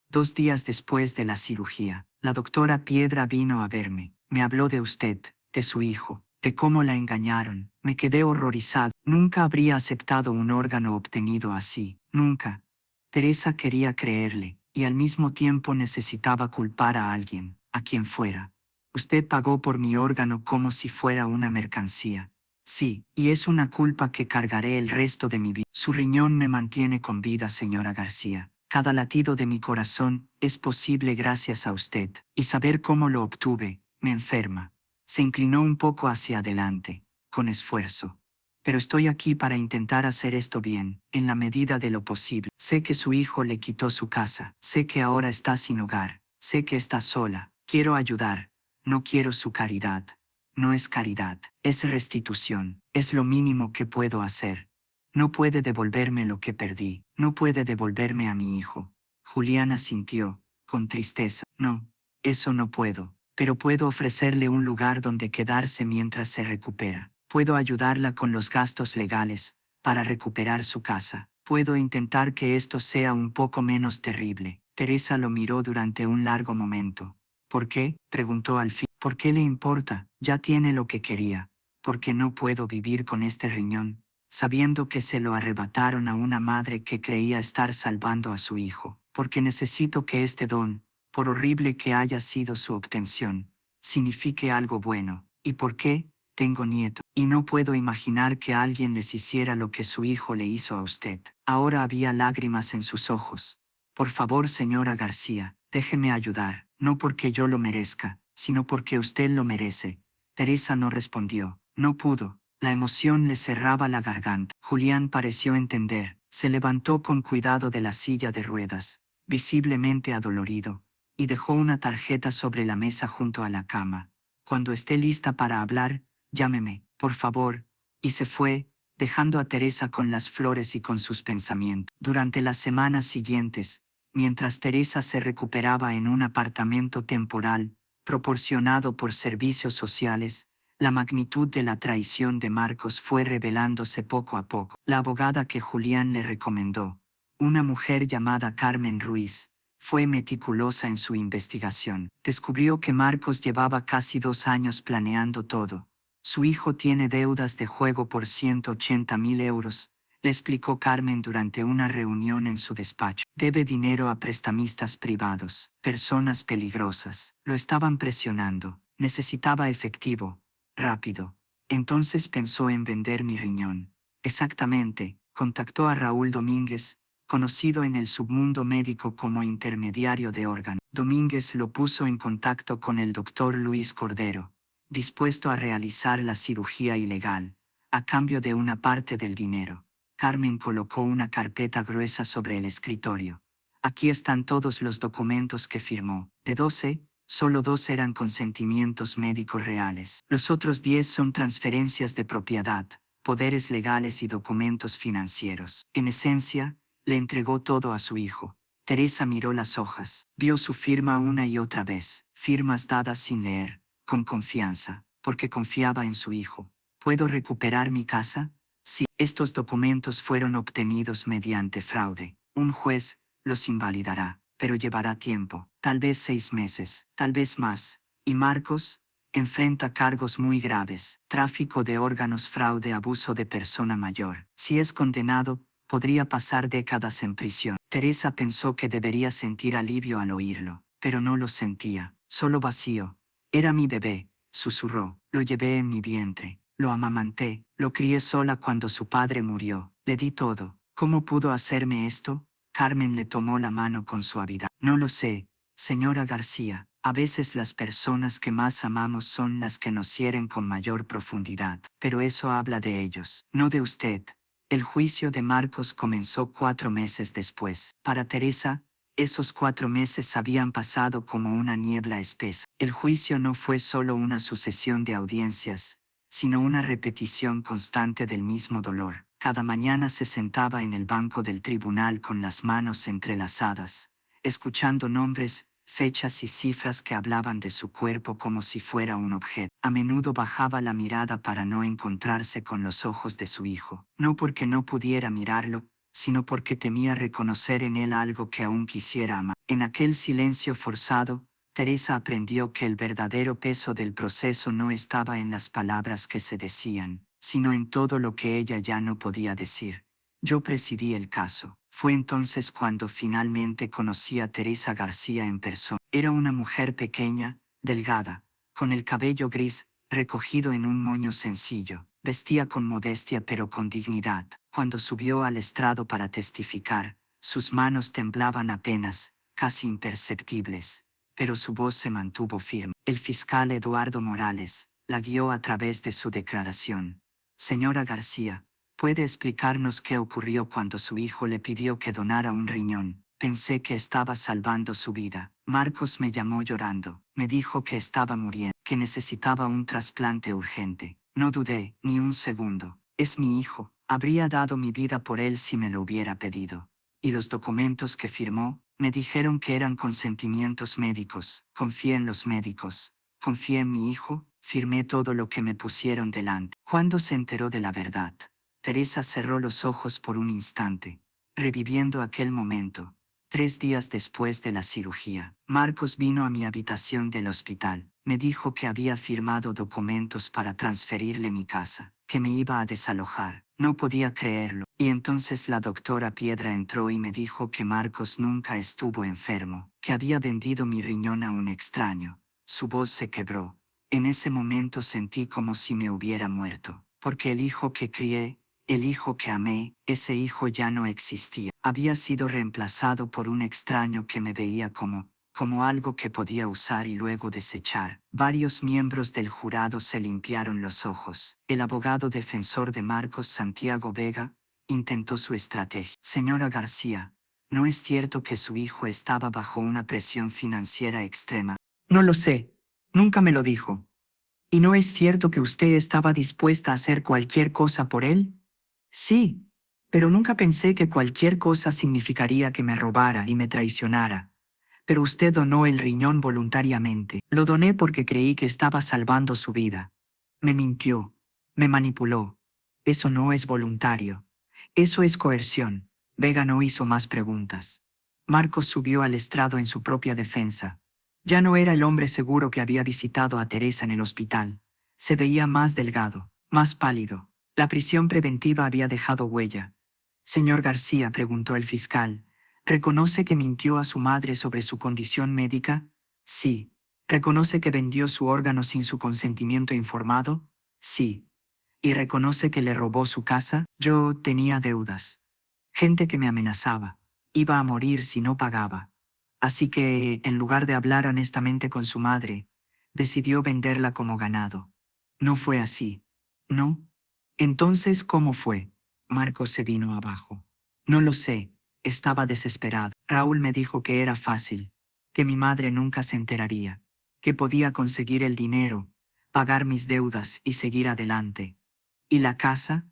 A: 2 días después de la cirugía, la doctora Piedra vino a verme. Me habló de usted, de su hijo, de cómo la engañaron. Me quedé horrorizado. Nunca habría aceptado un órgano obtenido así. Nunca. Teresa quería creerle, y al mismo tiempo necesitaba culpar a alguien, a quien fuera. Usted pagó por mi órgano como si fuera una mercancía. Sí, y es una culpa que cargaré el resto de mi vida. Su riñón me mantiene con vida, señora García. Cada latido de mi corazón es posible gracias a usted, y saber cómo lo obtuve me enferma. Se inclinó un poco hacia adelante, con esfuerzo. Pero estoy aquí para intentar hacer esto bien, en la medida de lo posible. Sé que su hijo le quitó su casa, sé que ahora está sin hogar, sé que está sola. Quiero ayudar, no quiero su caridad. No es caridad, es restitución, es lo mínimo que puedo hacer. No puede devolverme lo que perdí, no puede devolverme a mi hijo. Juliana sintió, con tristeza, no, eso no puedo, pero puedo ofrecerle un lugar donde quedarse mientras se recupera. Puedo ayudarla con los gastos legales, para recuperar su casa. Puedo intentar que esto sea un poco menos terrible. Teresa lo miró durante un largo momento. ¿Por qué?, preguntó al fin. ¿Por qué le importa? Ya tiene lo que quería. ¿Por qué no puedo vivir con este riñón, sabiendo que se lo arrebataron a una madre que creía estar salvando a su hijo? Porque necesito que este don, por horrible que haya sido su obtención, signifique algo bueno. ¿Y por qué? Tengo nieto, y no puedo imaginar que alguien les hiciera lo que su hijo le hizo a usted. Ahora había lágrimas en sus ojos. Por favor, señora García, déjeme ayudar, no porque yo lo merezca, sino porque usted lo merece. Teresa no respondió, no pudo, la emoción le cerraba la garganta. Julián pareció entender, se levantó con cuidado de la silla de ruedas, visiblemente adolorido, y dejó una tarjeta sobre la mesa junto a la cama. Cuando esté lista para hablar, llámeme, por favor, y se fue, dejando a Teresa con las flores y con sus pensamientos. Durante las semanas siguientes, mientras Teresa se recuperaba en un apartamento temporal, proporcionado por servicios sociales, la magnitud de la traición de Marcos fue revelándose poco a poco. La abogada que Julián le recomendó, una mujer llamada Carmen Ruiz, fue meticulosa en su investigación. Descubrió que Marcos llevaba casi 2 años planeando todo. Su hijo tiene deudas de juego por 180.000 euros, le explicó Carmen durante una reunión en su despacho. Debe dinero a prestamistas privados, personas peligrosas. Lo estaban presionando. Necesitaba efectivo, rápido. Entonces pensó en vender mi riñón. Exactamente, contactó a Raúl Domínguez, conocido en el submundo médico como intermediario de órgano. Domínguez lo puso en contacto con el doctor Luis Cordero, dispuesto a realizar la cirugía ilegal, a cambio de una parte del dinero. Carmen colocó una carpeta gruesa sobre el escritorio. Aquí están todos los documentos que firmó. De 12, solo 2 eran consentimientos médicos reales. Los otros 10 son transferencias de propiedad, poderes legales y documentos financieros. En esencia, le entregó todo a su hijo. Teresa miró las hojas, vio su firma una y otra vez, firmas dadas sin leer, con confianza, porque confiaba en su hijo. ¿Puedo recuperar mi casa? Sí, estos documentos fueron obtenidos mediante fraude. Un juez los invalidará, pero llevará tiempo, tal vez 6 meses, tal vez más. Y Marcos enfrenta cargos muy graves: tráfico de órganos, fraude, abuso de persona mayor. Si es condenado, podría pasar décadas en prisión. Teresa pensó que debería sentir alivio al oírlo, pero no lo sentía, solo vacío. Era mi bebé, susurró. Lo llevé en mi vientre, lo amamanté, lo crié sola cuando su padre murió. Le di todo. ¿Cómo pudo hacerme esto? Carmen le tomó la mano con suavidad. No lo sé, señora García. A veces las personas que más amamos son las que nos hieren con mayor profundidad, pero eso habla de ellos, no de usted. El juicio de Marcos comenzó 4 meses después. Para Teresa, esos 4 meses habían pasado como una niebla espesa. El juicio no fue solo una sucesión de audiencias, sino una repetición constante del mismo dolor. Cada mañana se sentaba en el banco del tribunal con las manos entrelazadas, escuchando nombres, fechas y cifras que hablaban de su cuerpo como si fuera un objeto. A menudo bajaba la mirada para no encontrarse con los ojos de su hijo, no porque no pudiera mirarlo, sino porque temía reconocer en él algo que aún quisiera amar. En aquel silencio forzado, Teresa aprendió que el verdadero peso del proceso no estaba en las palabras que se decían, sino en todo lo que ella ya no podía decir. Yo presidí el caso. Fue entonces cuando finalmente conocí a Teresa García en persona. Era una mujer pequeña, delgada, con el cabello gris, recogido en un moño sencillo. Vestía con modestia pero con dignidad. Cuando subió al estrado para testificar, sus manos temblaban apenas, casi imperceptibles, pero su voz se mantuvo firme. El fiscal Eduardo Morales la guió a través de su declaración. Señora García, ¿puede explicarnos qué ocurrió cuando su hijo le pidió que donara un riñón? Pensé que estaba salvando su vida. Marcos me llamó llorando. Me dijo que estaba muriendo, que necesitaba un trasplante urgente. No dudé ni un segundo. Es mi hijo. Habría dado mi vida por él si me lo hubiera pedido. Y los documentos que firmó, me dijeron que eran consentimientos médicos. Confié en los médicos. Confié en mi hijo. Firmé todo lo que me pusieron delante. Cuando se enteró de la verdad, Teresa cerró los ojos por un instante, reviviendo aquel momento. 3 días después de la cirugía, Marcos vino a mi habitación del hospital. Me dijo que había firmado documentos para transferirle mi casa, que me iba a desalojar. No podía creerlo. Y entonces la doctora Piedra entró y me dijo que Marcos nunca estuvo enfermo, que había vendido mi riñón a un extraño. Su voz se quebró. En ese momento sentí como si me hubiera muerto, porque el hijo que crié, el hijo que amé, ese hijo ya no existía. Había sido reemplazado por un extraño que me veía como algo que podía usar y luego desechar. Varios miembros del jurado se limpiaron los ojos. El abogado defensor de Marcos, Santiago Vega, intentó su estrategia. Señora García, ¿no es cierto que su hijo estaba bajo una presión financiera extrema? No lo sé. Nunca me lo dijo. ¿Y no es cierto que usted estaba dispuesta a hacer cualquier cosa por él? Sí, pero nunca pensé que cualquier cosa significaría que me robara y me traicionara. Pero usted donó el riñón voluntariamente. Lo doné porque creí que estaba salvando su vida. Me mintió, me manipuló. Eso no es voluntario. Eso es coerción. Vega no hizo más preguntas. Marcos subió al estrado en su propia defensa. Ya no era el hombre seguro que había visitado a Teresa en el hospital. Se veía más delgado, más pálido. La prisión preventiva había dejado huella. Señor García, preguntó el fiscal, ¿reconoce que mintió a su madre sobre su condición médica? Sí. ¿Reconoce que vendió su órgano sin su consentimiento informado? Sí. ¿Y reconoce que le robó su casa? Yo tenía deudas. Gente que me amenazaba. Iba a morir si no pagaba. Así que, en lugar de hablar honestamente con su madre, decidió venderla como ganado. No fue así. ¿No? Entonces, ¿cómo fue? Marcos se vino abajo. No lo sé. Estaba desesperado. Raúl me dijo que era fácil, que mi madre nunca se enteraría, que podía conseguir el dinero, pagar mis deudas y seguir adelante. ¿Y la casa?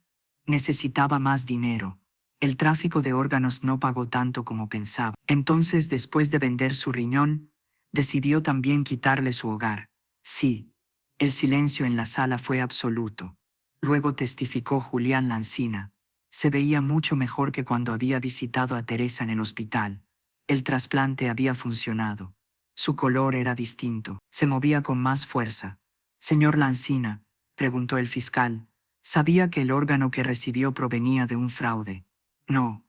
A: Necesitaba más dinero. El tráfico de órganos no pagó tanto como pensaba. Entonces, después de vender su riñón, decidió también quitarle su hogar. Sí. El silencio en la sala fue absoluto. Luego testificó Julián Lancina. Se veía mucho mejor que cuando había visitado a Teresa en el hospital. El trasplante había funcionado. Su color era distinto. Se movía con más fuerza. Señor Lancina, preguntó el fiscal, ¿sabía que el órgano que recibió provenía de un fraude? No.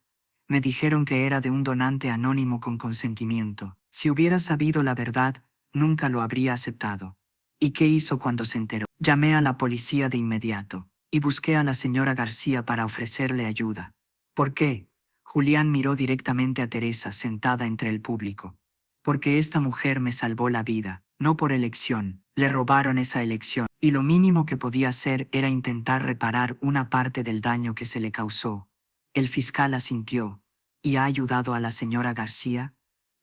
A: Me dijeron que era de un donante anónimo con consentimiento. Si hubiera sabido la verdad, nunca lo habría aceptado. ¿Y qué hizo cuando se enteró? Llamé a la policía de inmediato y busqué a la señora García para ofrecerle ayuda. ¿Por qué? Julián miró directamente a Teresa sentada entre el público. porque esta mujer me salvó la vida, no por elección. Le robaron esa elección, y lo mínimo que podía hacer era intentar reparar una parte del daño que se le causó. El fiscal asintió. ¿Y ha ayudado a la señora García?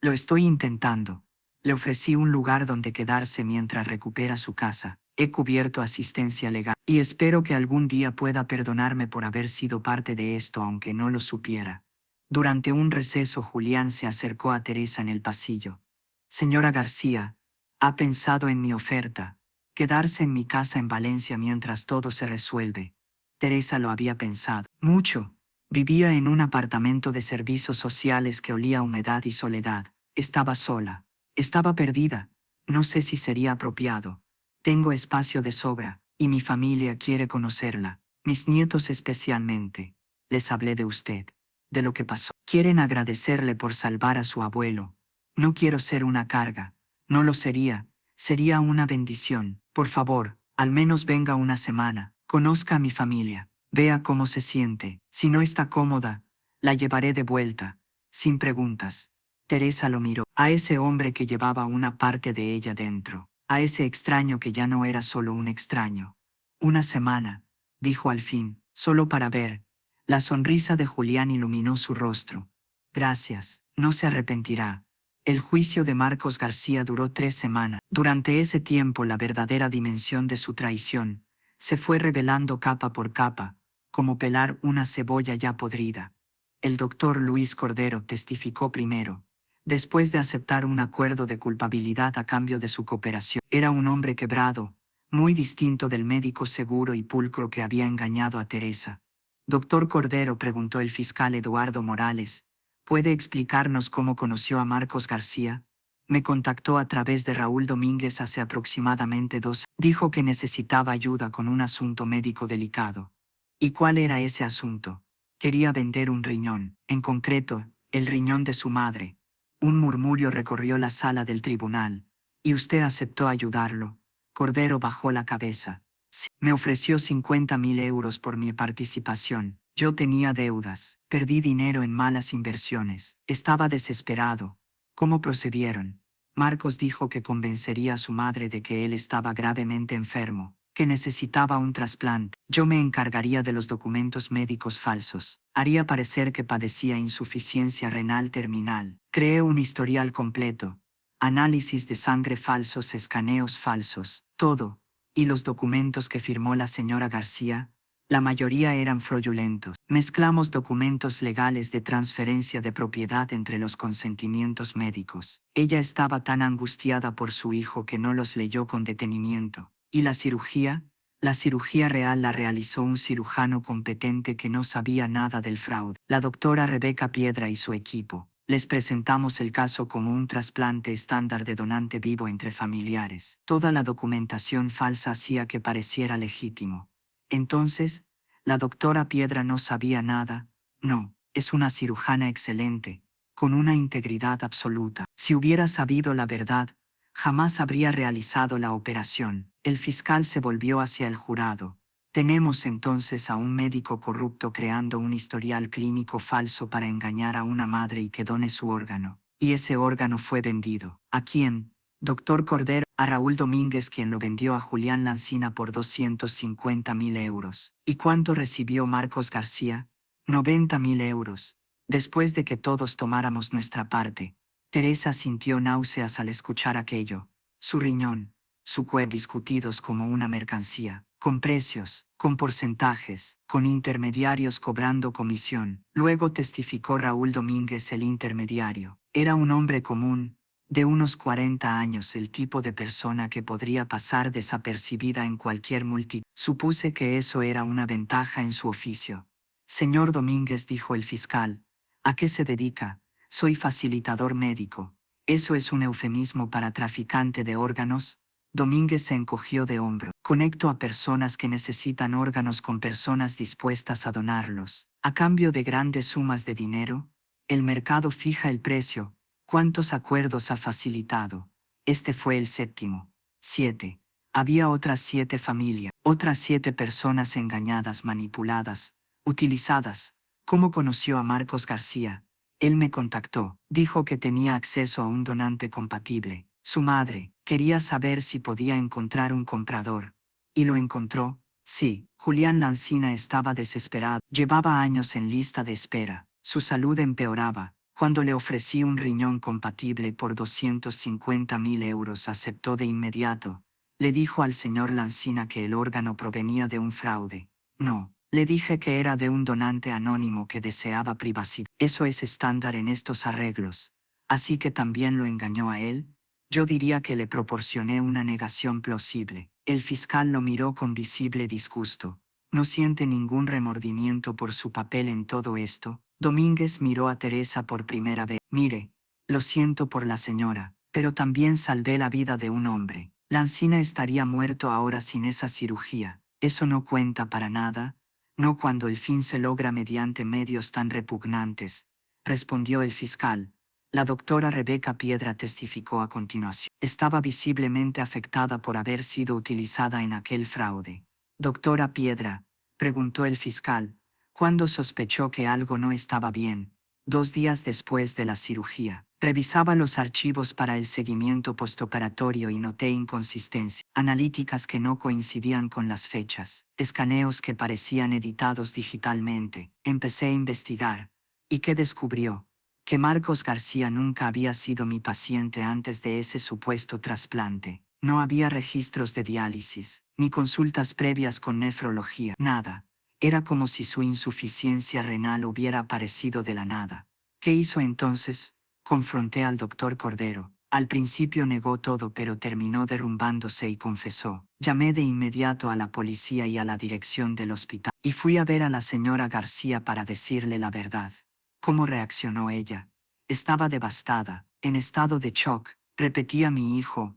A: Lo estoy intentando. Le ofrecí un lugar donde quedarse mientras recupera su casa. He cubierto asistencia legal, y espero que algún día pueda perdonarme por haber sido parte de esto aunque no lo supiera. Durante un receso Julián se acercó a Teresa en el pasillo. Señora García, ¿ha pensado en mi oferta? Quedarse en mi casa en Valencia mientras todo se resuelve. Teresa lo había pensado mucho. Vivía en un apartamento de servicios sociales que olía a humedad y soledad. Estaba sola. Estaba perdida. No sé si sería apropiado. Tengo espacio de sobra, y mi familia quiere conocerla. Mis nietos especialmente. Les hablé de usted, de lo que pasó. Quieren agradecerle por salvar a su abuelo. No quiero ser una carga. No lo sería. Sería una bendición. Por favor, al menos venga una semana. Conozca a mi familia. Vea cómo se siente. Si no está cómoda, la llevaré de vuelta. Sin preguntas. Teresa lo miró. A ese hombre que llevaba una parte de ella dentro. A ese extraño que ya no era solo un extraño. Una semana, dijo al fin, solo para ver. La sonrisa de Julián iluminó su rostro. Gracias, no se arrepentirá. El juicio de Marcos García duró 3 semanas. Durante ese tiempo la verdadera dimensión de su traición se fue revelando capa por capa, como pelar una cebolla ya podrida. El doctor Luis Cordero testificó primero. Después de aceptar un acuerdo de culpabilidad a cambio de su cooperación, era un hombre quebrado, muy distinto del médico seguro y pulcro que había engañado a Teresa. Doctor Cordero, preguntó el fiscal Eduardo Morales, ¿puede explicarnos cómo conoció a Marcos García? Me contactó a través de Raúl Domínguez hace aproximadamente 2 años. Dijo que necesitaba ayuda con un asunto médico delicado. ¿Y cuál era ese asunto? Quería vender un riñón, en concreto, el riñón de su madre. Un murmullo recorrió la sala del tribunal. ¿Y usted aceptó ayudarlo? Cordero bajó la cabeza. Sí. Me ofreció 50.000 euros por mi participación. Yo tenía deudas. Perdí dinero en malas inversiones. Estaba desesperado. ¿Cómo procedieron? Marcos dijo que convencería a su madre de que él estaba gravemente enfermo, que necesitaba un trasplante. Yo me encargaría de los documentos médicos falsos. Haría parecer que padecía insuficiencia renal terminal. Creé un historial completo. Análisis de sangre falsos, escaneos falsos, todo. Y los documentos que firmó la señora García, la mayoría eran fraudulentos. Mezclamos documentos legales de transferencia de propiedad entre los consentimientos médicos. Ella estaba tan angustiada por su hijo que no los leyó con detenimiento. ¿Y la cirugía? La cirugía real la realizó un cirujano competente que no sabía nada del fraude. La doctora Rebeca Piedra y su equipo. Les presentamos el caso como un trasplante estándar de donante vivo entre familiares. Toda la documentación falsa hacía que pareciera legítimo. Entonces, la doctora Piedra no sabía nada. No, es una cirujana excelente, con una integridad absoluta. Si hubiera sabido la verdad, jamás habría realizado la operación. El fiscal se volvió hacia el jurado. Tenemos entonces a un médico corrupto creando un historial clínico falso para engañar a una madre y que done su órgano. Y ese órgano fue vendido. ¿A quién? Doctor Cordero, a Raúl Domínguez, quien lo vendió a Julián Lancina por 250.000 euros. ¿Y cuánto recibió Marcos García? 90.000 euros. Después de que todos tomáramos nuestra parte, Teresa sintió náuseas al escuchar aquello. Su riñón, su cuerpo discutidos como una mercancía, con precios, con porcentajes, con intermediarios cobrando comisión. Luego testificó Raúl Domínguez, el intermediario. Era un hombre común, de unos 40 años, el tipo de persona que podría pasar desapercibida en cualquier multitud. Supuse que eso era una ventaja en su oficio. Señor Domínguez, dijo el fiscal, ¿a qué se dedica? Soy facilitador médico. ¿Eso es un eufemismo para traficante de órganos? Domínguez se encogió de hombro. Conecto a personas que necesitan órganos con personas dispuestas a donarlos. A cambio de grandes sumas de dinero, el mercado fija el precio. ¿Cuántos acuerdos ha facilitado? Este fue el 7º. 7. Había otras 7 familias, otras 7 personas engañadas, manipuladas, utilizadas. ¿Cómo conoció a Marcos García? Él me contactó, dijo que tenía acceso a un donante compatible. Su madre quería saber si podía encontrar un comprador. ¿Y lo encontró? Sí. Julián Lancina estaba desesperado. Llevaba años en lista de espera. Su salud empeoraba. Cuando le ofrecí un riñón compatible por 250.000 euros, aceptó de inmediato. Le dijo al señor Lancina que el órgano provenía de un fraude. No, le dije que era de un donante anónimo que deseaba privacidad. Eso es estándar en estos arreglos. Así que también lo engañó a él. Yo diría que le proporcioné una negación plausible. El fiscal lo miró con visible disgusto. ¿No siente ningún remordimiento por su papel en todo esto? Domínguez miró a Teresa por primera vez. Mire, lo siento por la señora, pero también salvé la vida de un hombre. Lancina estaría muerto ahora sin esa cirugía. Eso no cuenta para nada, no cuando el fin se logra mediante medios tan repugnantes, respondió el fiscal. La doctora Rebeca Piedra testificó a continuación. Estaba visiblemente afectada por haber sido utilizada en aquel fraude. Doctora Piedra, preguntó el fiscal, ¿cuándo sospechó que algo no estaba bien? 2 días después de la cirugía. Revisaba los archivos para el seguimiento postoperatorio y noté inconsistencias analíticas que no coincidían con las fechas, escaneos que parecían editados digitalmente. Empecé a investigar. ¿Y qué descubrió? Que Marcos García nunca había sido mi paciente antes de ese supuesto trasplante. No había registros de diálisis, ni consultas previas con nefrología, nada. Era como si su insuficiencia renal hubiera aparecido de la nada. ¿Qué hizo entonces? Confronté al doctor Cordero. Al principio negó todo, pero terminó derrumbándose y confesó. Llamé de inmediato a la policía y a la dirección del hospital, y fui a ver a la señora García para decirle la verdad. ¿Cómo reaccionó ella? Estaba devastada, en estado de shock. Repetía mi hijo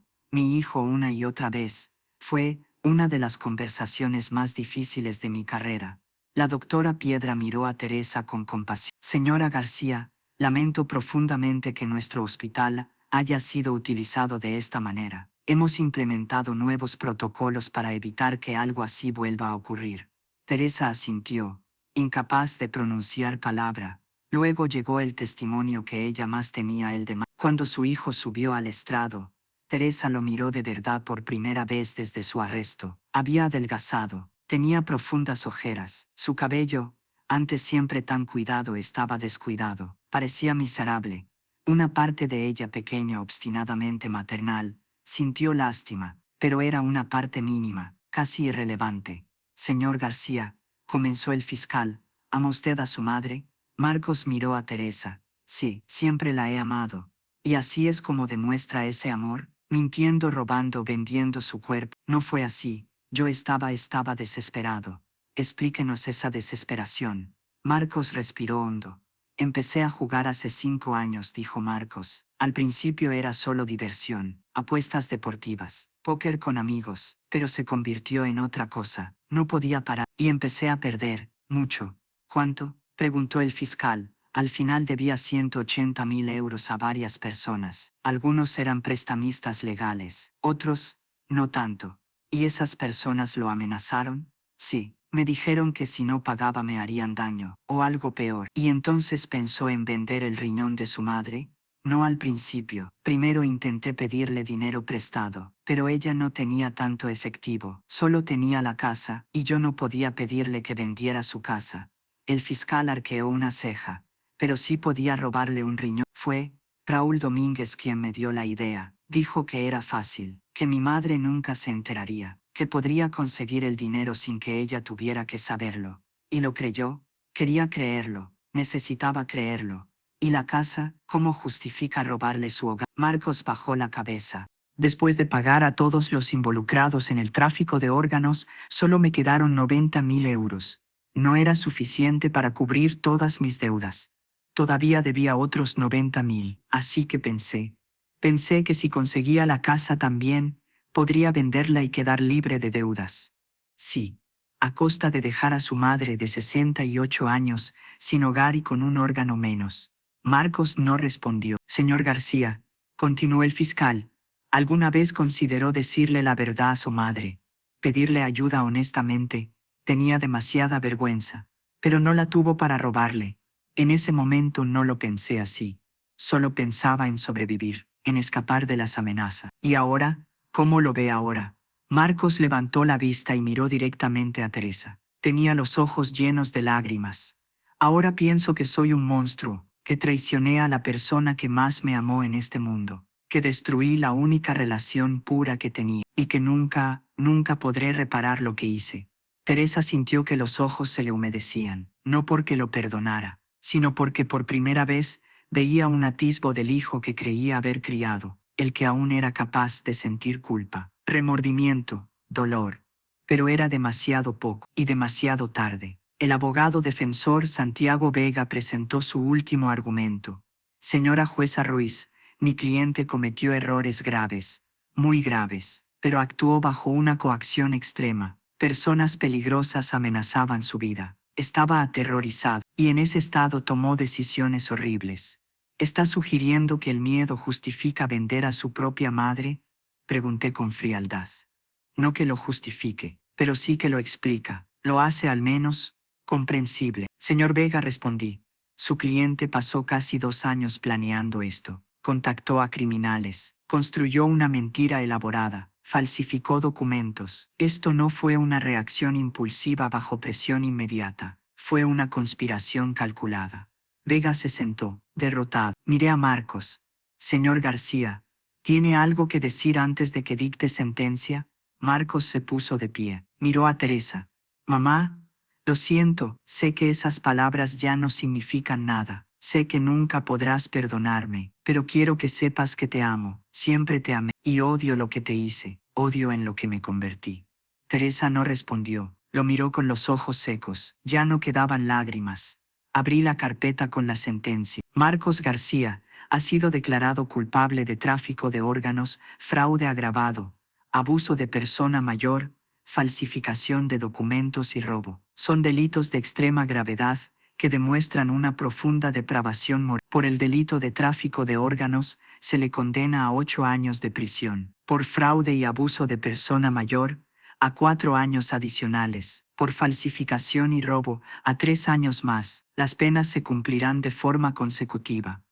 A: una y otra vez. Fue una de las conversaciones más difíciles de mi carrera. La doctora Piedra miró a Teresa con compasión. Señora García, lamento profundamente que nuestro hospital haya sido utilizado de esta manera. Hemos implementado nuevos protocolos para evitar que algo así vuelva a ocurrir. Teresa asintió, incapaz de pronunciar palabra. Luego llegó el testimonio que ella más temía, el de cuando su hijo subió al estrado. Teresa lo miró de verdad por primera vez desde su arresto. Había adelgazado, tenía profundas ojeras. Su cabello, antes siempre tan cuidado, estaba descuidado. Parecía miserable. Una parte de ella, pequeña, obstinadamente maternal, sintió lástima, pero era una parte mínima, casi irrelevante. Señor García, comenzó el fiscal, ¿ama usted a su madre? Marcos miró a Teresa. Sí, siempre la he amado. ¿Y así es como demuestra ese amor? Mintiendo, robando, vendiendo su cuerpo. No fue así. Yo estaba desesperado. Explíquenos esa desesperación. Marcos respiró hondo. Empecé a jugar hace 5 años, dijo Marcos. Al principio era solo diversión, apuestas deportivas, póker con amigos, pero se convirtió en otra cosa. No podía parar y empecé a perder, mucho. ¿Cuánto? Preguntó el fiscal. Al final debía 180.000 euros a varias personas. Algunos eran prestamistas legales, otros, no tanto. ¿Y esas personas lo amenazaron? Sí. Me dijeron que si no pagaba me harían daño, o algo peor. ¿Y entonces pensó en vender el riñón de su madre? No al principio. Primero intenté pedirle dinero prestado, pero ella no tenía tanto efectivo. Solo tenía la casa, y yo no podía pedirle que vendiera su casa. El fiscal arqueó una ceja. Pero sí podía robarle un riñón. Fue Raúl Domínguez quien me dio la idea. Dijo que era fácil, que mi madre nunca se enteraría, que podría conseguir el dinero sin que ella tuviera que saberlo. Y lo creyó. Quería creerlo, necesitaba creerlo. ¿Y la casa? ¿Cómo justifica robarle su hogar? Marcos bajó la cabeza. Después de pagar a todos los involucrados en el tráfico de órganos, solo me quedaron 90.000 euros. No era suficiente para cubrir todas mis deudas. Todavía debía otros 90.000, así que pensé que si conseguía la casa también, podría venderla y quedar libre de deudas. Sí, a costa de dejar a su madre de 68 años, sin hogar y con un órgano menos. Marcos no respondió. Señor García, continuó el fiscal, ¿alguna vez consideró decirle la verdad a su madre? Pedirle ayuda honestamente. Tenía demasiada vergüenza, pero no la tuvo para robarle. En ese momento no lo pensé así. Solo pensaba en sobrevivir, en escapar de las amenazas. ¿Y ahora? ¿Cómo lo ve ahora? Marcos levantó la vista y miró directamente a Teresa. Tenía los ojos llenos de lágrimas. Ahora pienso que soy un monstruo, que traicioné a la persona que más me amó en este mundo, que destruí la única relación pura que tenía, y que nunca podré reparar lo que hice. Teresa sintió que los ojos se le humedecían, no porque lo perdonara, sino porque por primera vez veía un atisbo del hijo que creía haber criado, el que aún era capaz de sentir culpa, remordimiento, dolor. Pero era demasiado poco y demasiado tarde. El abogado defensor Santiago Vega presentó su último argumento. Señora jueza Ruiz, mi cliente cometió errores graves, muy graves, pero actuó bajo una coacción extrema. Personas peligrosas amenazaban su vida. Estaba aterrorizado y en ese estado tomó decisiones horribles. ¿Está sugiriendo que el miedo justifica vender a su propia madre? Pregunté con frialdad. No que lo justifique, pero sí que lo explica. Lo hace al menos comprensible. Señor Vega, respondí. Su cliente pasó casi 2 años planeando esto. Contactó a criminales, construyó una mentira elaborada, falsificó documentos. Esto no fue una reacción impulsiva bajo presión inmediata, fue una conspiración calculada. Vega se sentó, derrotado. Miré a Marcos. Señor García, ¿tiene algo que decir antes de que dicte sentencia? Marcos se puso de pie, miró a Teresa. Mamá, lo siento, sé que esas palabras ya no significan nada. Sé que nunca podrás perdonarme, pero quiero que sepas que te amo, siempre te amé, y odio lo que te hice, odio en lo que me convertí. Teresa no respondió, lo miró con los ojos secos, ya no quedaban lágrimas. Abrí la carpeta con la sentencia. Marcos García ha sido declarado culpable de tráfico de órganos, fraude agravado, abuso de persona mayor, falsificación de documentos y robo. Son delitos de extrema gravedad, que demuestran una profunda depravación moral. Por el delito de tráfico de órganos, se le condena a 8 años de prisión. Por fraude y abuso de persona mayor, a 4 años adicionales. Por falsificación y robo, a 3 años más. Las penas se cumplirán de forma consecutiva.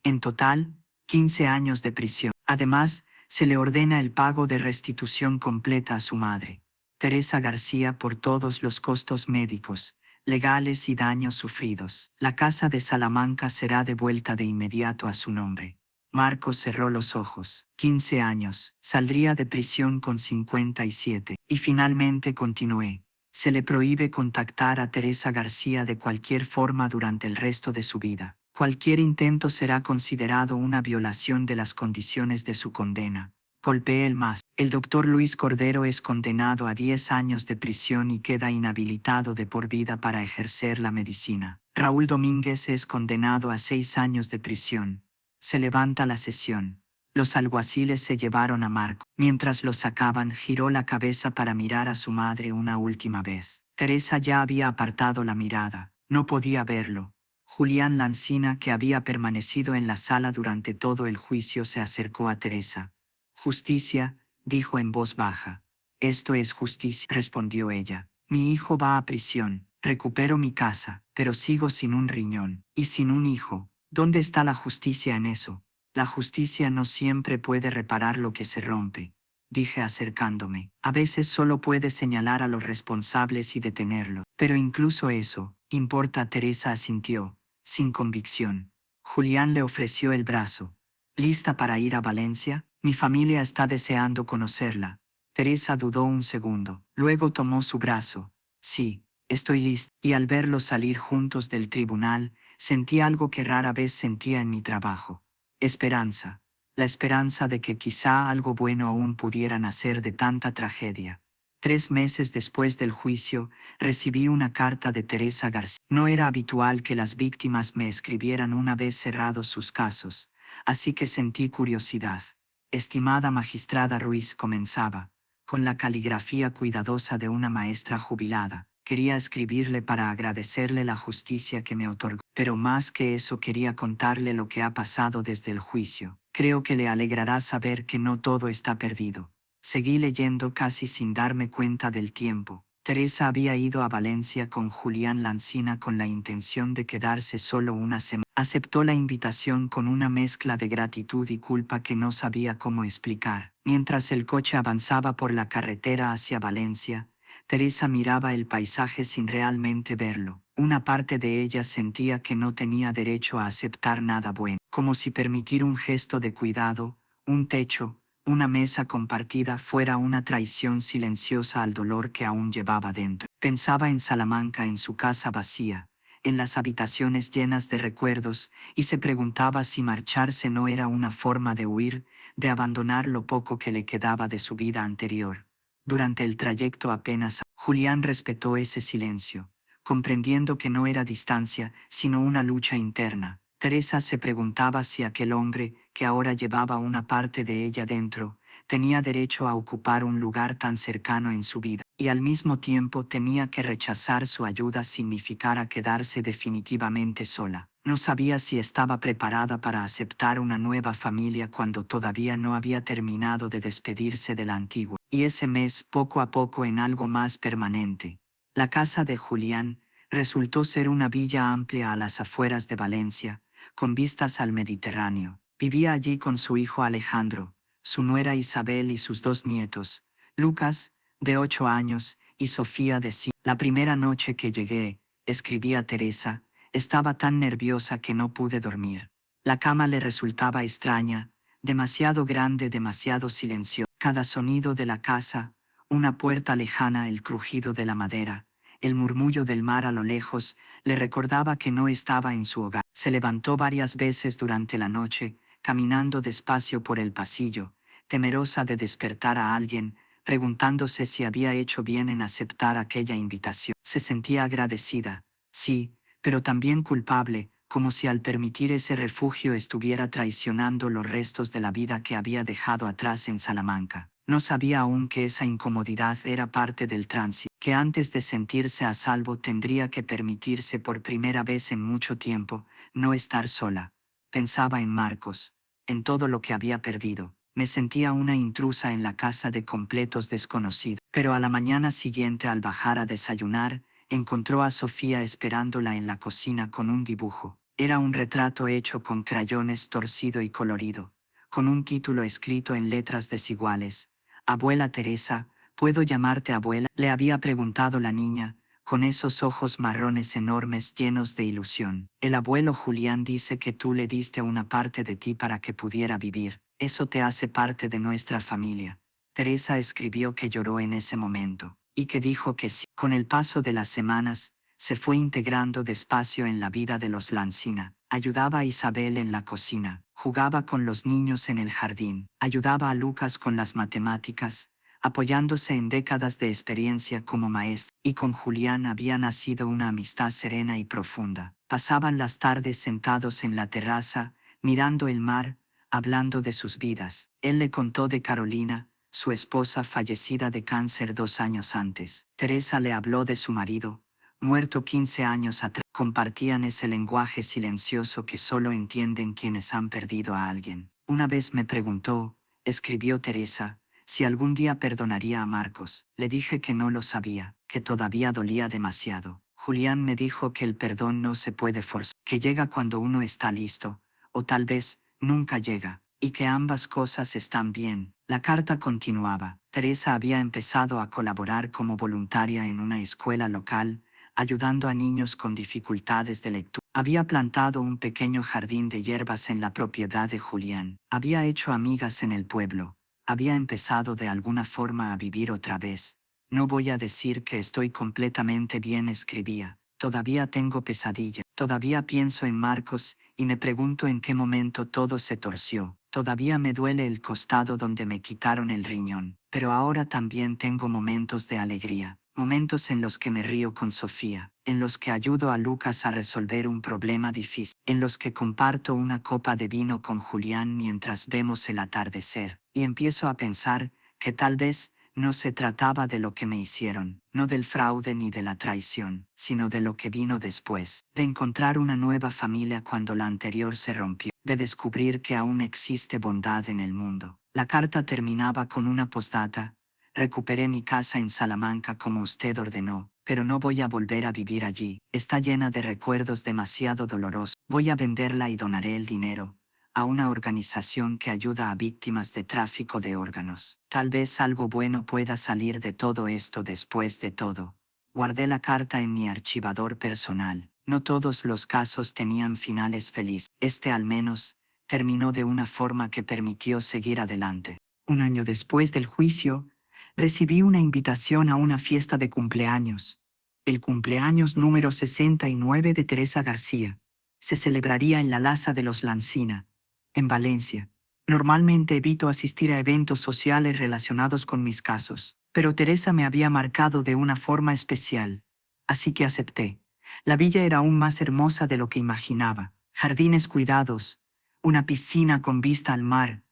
A: En total, 15 años de prisión. Además, se le ordena el pago de restitución completa a su madre, Teresa García, por todos los costos médicos, legales y daños sufridos. La casa de Salamanca será devuelta de inmediato a su nombre. Marcos cerró los ojos. 15 años. Saldría de prisión con 57. Y finalmente continué. Se le prohíbe contactar a Teresa García de cualquier forma durante el resto de su vida. Cualquier intento será considerado una violación de las condiciones de su condena. Golpeé el más. El doctor Luis Cordero es condenado a 10 años de prisión y queda inhabilitado de por vida para ejercer la medicina. Raúl Domínguez es condenado a 6 años de prisión. Se levanta la sesión. Los alguaciles se llevaron a Marco. Mientras lo sacaban, giró la cabeza para mirar a su madre una última vez. Teresa ya había apartado la mirada. No podía verlo. Julián Lancina, que había permanecido en la sala durante todo el juicio, se acercó a Teresa. Justicia, dijo en voz baja. Esto es justicia, respondió ella. Mi hijo va a prisión, recupero mi casa, pero sigo sin un riñón, y sin un hijo. ¿Dónde está la justicia en eso? La justicia no siempre puede reparar lo que se rompe, dije acercándome. A veces solo puede señalar a los responsables y detenerlo. Pero incluso eso, importa. Teresa asintió, sin convicción. Julián le ofreció el brazo. ¿Lista para ir a Valencia? Mi familia está deseando conocerla. Teresa dudó un segundo. Luego tomó su brazo. Sí, estoy lista. Y al verlos salir juntos del tribunal, sentí algo que rara vez sentía en mi trabajo. Esperanza. La esperanza de que quizá algo bueno aún pudiera nacer de tanta tragedia. 3 meses después del juicio, recibí una carta de Teresa García. No era habitual que las víctimas me escribieran una vez cerrados sus casos, así que sentí curiosidad. Estimada magistrada Ruiz, comenzaba, con la caligrafía cuidadosa de una maestra jubilada. Quería escribirle para agradecerle la justicia que me otorgó, pero más que eso quería contarle lo que ha pasado desde el juicio. Creo que le alegrará saber que no todo está perdido. Seguí leyendo casi sin darme cuenta del tiempo. Teresa había ido a Valencia con Julián Lancina con la intención de quedarse solo una semana. Aceptó la invitación con una mezcla de gratitud y culpa que no sabía cómo explicar. Mientras el coche avanzaba por la carretera hacia Valencia, Teresa miraba el paisaje sin realmente verlo. Una parte de ella sentía que no tenía derecho a aceptar nada bueno, como si permitir un gesto de cuidado, un techo, una mesa compartida fuera una traición silenciosa al dolor que aún llevaba dentro. Pensaba en Salamanca, en su casa vacía, en las habitaciones llenas de recuerdos, y se preguntaba si marcharse no era una forma de huir, de abandonar lo poco que le quedaba de su vida anterior. Durante el trayecto apenas, Julián respetó ese silencio, comprendiendo que no era distancia, sino una lucha interna. Teresa se preguntaba si aquel hombre, que ahora llevaba una parte de ella dentro, tenía derecho a ocupar un lugar tan cercano en su vida, y al mismo tiempo temía que rechazar su ayuda significara quedarse definitivamente sola. No sabía si estaba preparada para aceptar una nueva familia cuando todavía no había terminado de despedirse de la antigua, y ese mes, poco a poco, en algo más permanente. La casa de Julián resultó ser una villa amplia a las afueras de Valencia, con vistas al Mediterráneo. Vivía allí con su hijo Alejandro, su nuera Isabel y sus dos nietos, Lucas, de 8 años, y Sofía de 5. La primera noche que llegué, escribía Teresa, estaba tan nerviosa que no pude dormir. La cama le resultaba extraña, demasiado grande, demasiado silenciosa. Cada sonido de la casa, una puerta lejana, el crujido de la madera, el murmullo del mar a lo lejos, le recordaba que no estaba en su hogar. Se levantó varias veces durante la noche, caminando despacio por el pasillo, temerosa de despertar a alguien, preguntándose si había hecho bien en aceptar aquella invitación. Se sentía agradecida, sí, pero también culpable, como si al permitir ese refugio estuviera traicionando los restos de la vida que había dejado atrás en Salamanca. No sabía aún que esa incomodidad era parte del tránsito, que antes de sentirse a salvo tendría que permitirse por primera vez en mucho tiempo no estar sola. Pensaba en Marcos, en todo lo que había perdido. Me sentía una intrusa en la casa de completos desconocidos. Pero a la mañana siguiente, al bajar a desayunar, encontró a Sofía esperándola en la cocina con un dibujo. Era un retrato hecho con crayones, torcido y colorido, con un título escrito en letras desiguales. «Abuela Teresa, ¿puedo llamarte abuela?», le había preguntado la niña, con esos ojos marrones enormes llenos de ilusión. «El abuelo Julián dice que tú le diste una parte de ti para que pudiera vivir. Eso te hace parte de nuestra familia». Teresa escribió que lloró en ese momento, y que dijo que sí. Con el paso de las semanas, se fue integrando despacio en la vida de los Lancina. Ayudaba a Isabel en la cocina, jugaba con los niños en el jardín, ayudaba a Lucas con las matemáticas, apoyándose en décadas de experiencia como maestra, y con Julián había nacido una amistad serena y profunda. Pasaban las tardes sentados en la terraza, mirando el mar, hablando de sus vidas. Él le contó de Carolina, su esposa fallecida de cáncer 2 años antes. Teresa le habló de su marido, muerto 15 años atrás. Compartían ese lenguaje silencioso que solo entienden quienes han perdido a alguien. Una vez me preguntó, escribió Teresa, si algún día perdonaría a Marcos. Le dije que no lo sabía, que todavía dolía demasiado. Julián me dijo que el perdón no se puede forzar, que llega cuando uno está listo, o tal vez nunca llega, y que ambas cosas están bien. La carta continuaba. Teresa había empezado a colaborar como voluntaria en una escuela local, ayudando a niños con dificultades de lectura. Había plantado un pequeño jardín de hierbas en la propiedad de Julián. Había hecho amigas en el pueblo. Había empezado de alguna forma a vivir otra vez. «No voy a decir que estoy completamente bien», escribía. «Todavía tengo pesadilla. Todavía pienso en Marcos y me pregunto en qué momento todo se torció. Todavía me duele el costado donde me quitaron el riñón. Pero ahora también tengo momentos de alegría. Momentos en los que me río con Sofía, en los que ayudo a Lucas a resolver un problema difícil, en los que comparto una copa de vino con Julián mientras vemos el atardecer, y empiezo a pensar que tal vez no se trataba de lo que me hicieron, no del fraude ni de la traición, sino de lo que vino después, de encontrar una nueva familia cuando la anterior se rompió, de descubrir que aún existe bondad en el mundo». La carta terminaba con una postdata: Recuperé mi casa en Salamanca como usted ordenó, pero no voy a volver a vivir allí. Está llena de recuerdos demasiado dolorosos. Voy a venderla y donaré el dinero a una organización que ayuda a víctimas de tráfico de órganos. Tal vez algo bueno pueda salir de todo esto después de todo. Guardé la carta en mi archivador personal. No todos los casos tenían finales felices. Este al menos terminó de una forma que permitió seguir adelante. Un año después del juicio, recibí una invitación a una fiesta de cumpleaños. El cumpleaños número 69 de Teresa García. Se celebraría en la Laza de los Lancina, en Valencia. Normalmente evito asistir a eventos sociales relacionados con mis casos, pero Teresa me había marcado de una forma especial. Así que acepté. La villa era aún más hermosa de lo que imaginaba. Jardines cuidados, una piscina con vista al mar,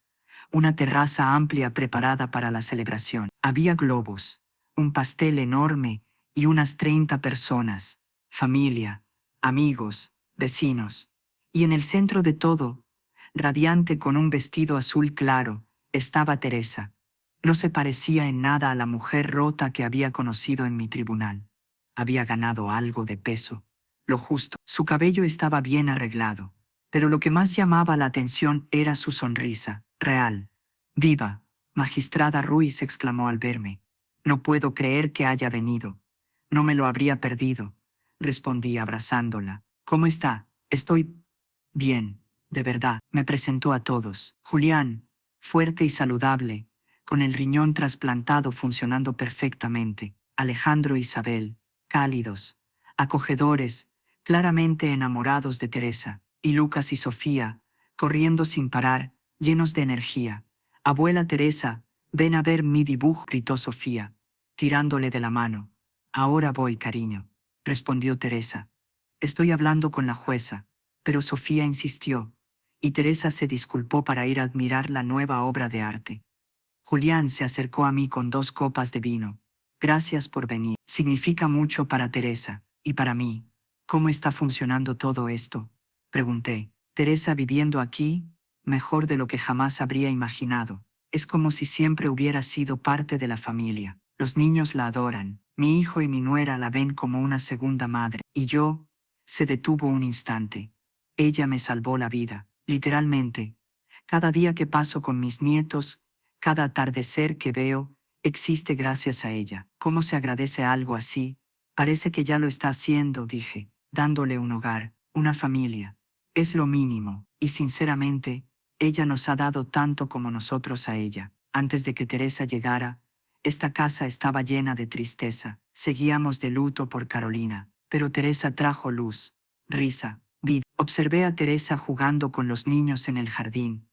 A: una terraza amplia preparada para la celebración. Había globos, un pastel enorme y unas 30 personas, familia, amigos, vecinos. Y en el centro de todo, radiante con un vestido azul claro, estaba Teresa. No se parecía en nada a la mujer rota que había conocido en mi tribunal. Había ganado algo de peso, lo justo. Su cabello estaba bien arreglado, pero lo que más llamaba la atención era su sonrisa, real. «Viva, magistrada Ruiz», exclamó al verme. «No puedo creer que haya venido. No me lo habría perdido», respondí abrazándola. «¿Cómo está?» «Estoy bien, de verdad», me presentó a todos. Julián, fuerte y saludable, con el riñón trasplantado funcionando perfectamente. Alejandro e Isabel, cálidos, acogedores, claramente enamorados de Teresa. Y Lucas y Sofía, corriendo sin parar, llenos de energía. «Abuela Teresa, ven a ver mi dibujo», gritó Sofía, tirándole de la mano. «Ahora voy, cariño», respondió Teresa. «Estoy hablando con la jueza», pero Sofía insistió, y Teresa se disculpó para ir a admirar la nueva obra de arte. Julián se acercó a mí con 2 copas de vino. «Gracias por venir. Significa mucho para Teresa, y para mí». «¿Cómo está funcionando todo esto?», pregunté. «Teresa viviendo aquí, mejor de lo que jamás habría imaginado. Es como si siempre hubiera sido parte de la familia. Los niños la adoran. Mi hijo y mi nuera la ven como una segunda madre. Y yo…» Se detuvo un instante. «Ella me salvó la vida, literalmente. Cada día que paso con mis nietos, cada atardecer que veo, existe gracias a ella». «¿Cómo se agradece algo así?». «Parece que ya lo está haciendo», dije, «dándole un hogar, una familia. Es lo mínimo, y sinceramente, ella nos ha dado tanto como nosotros a ella». Antes de que Teresa llegara, esta casa estaba llena de tristeza. Seguíamos de luto por Carolina, pero Teresa trajo luz, risa, vida. Observé a Teresa jugando con los niños en el jardín,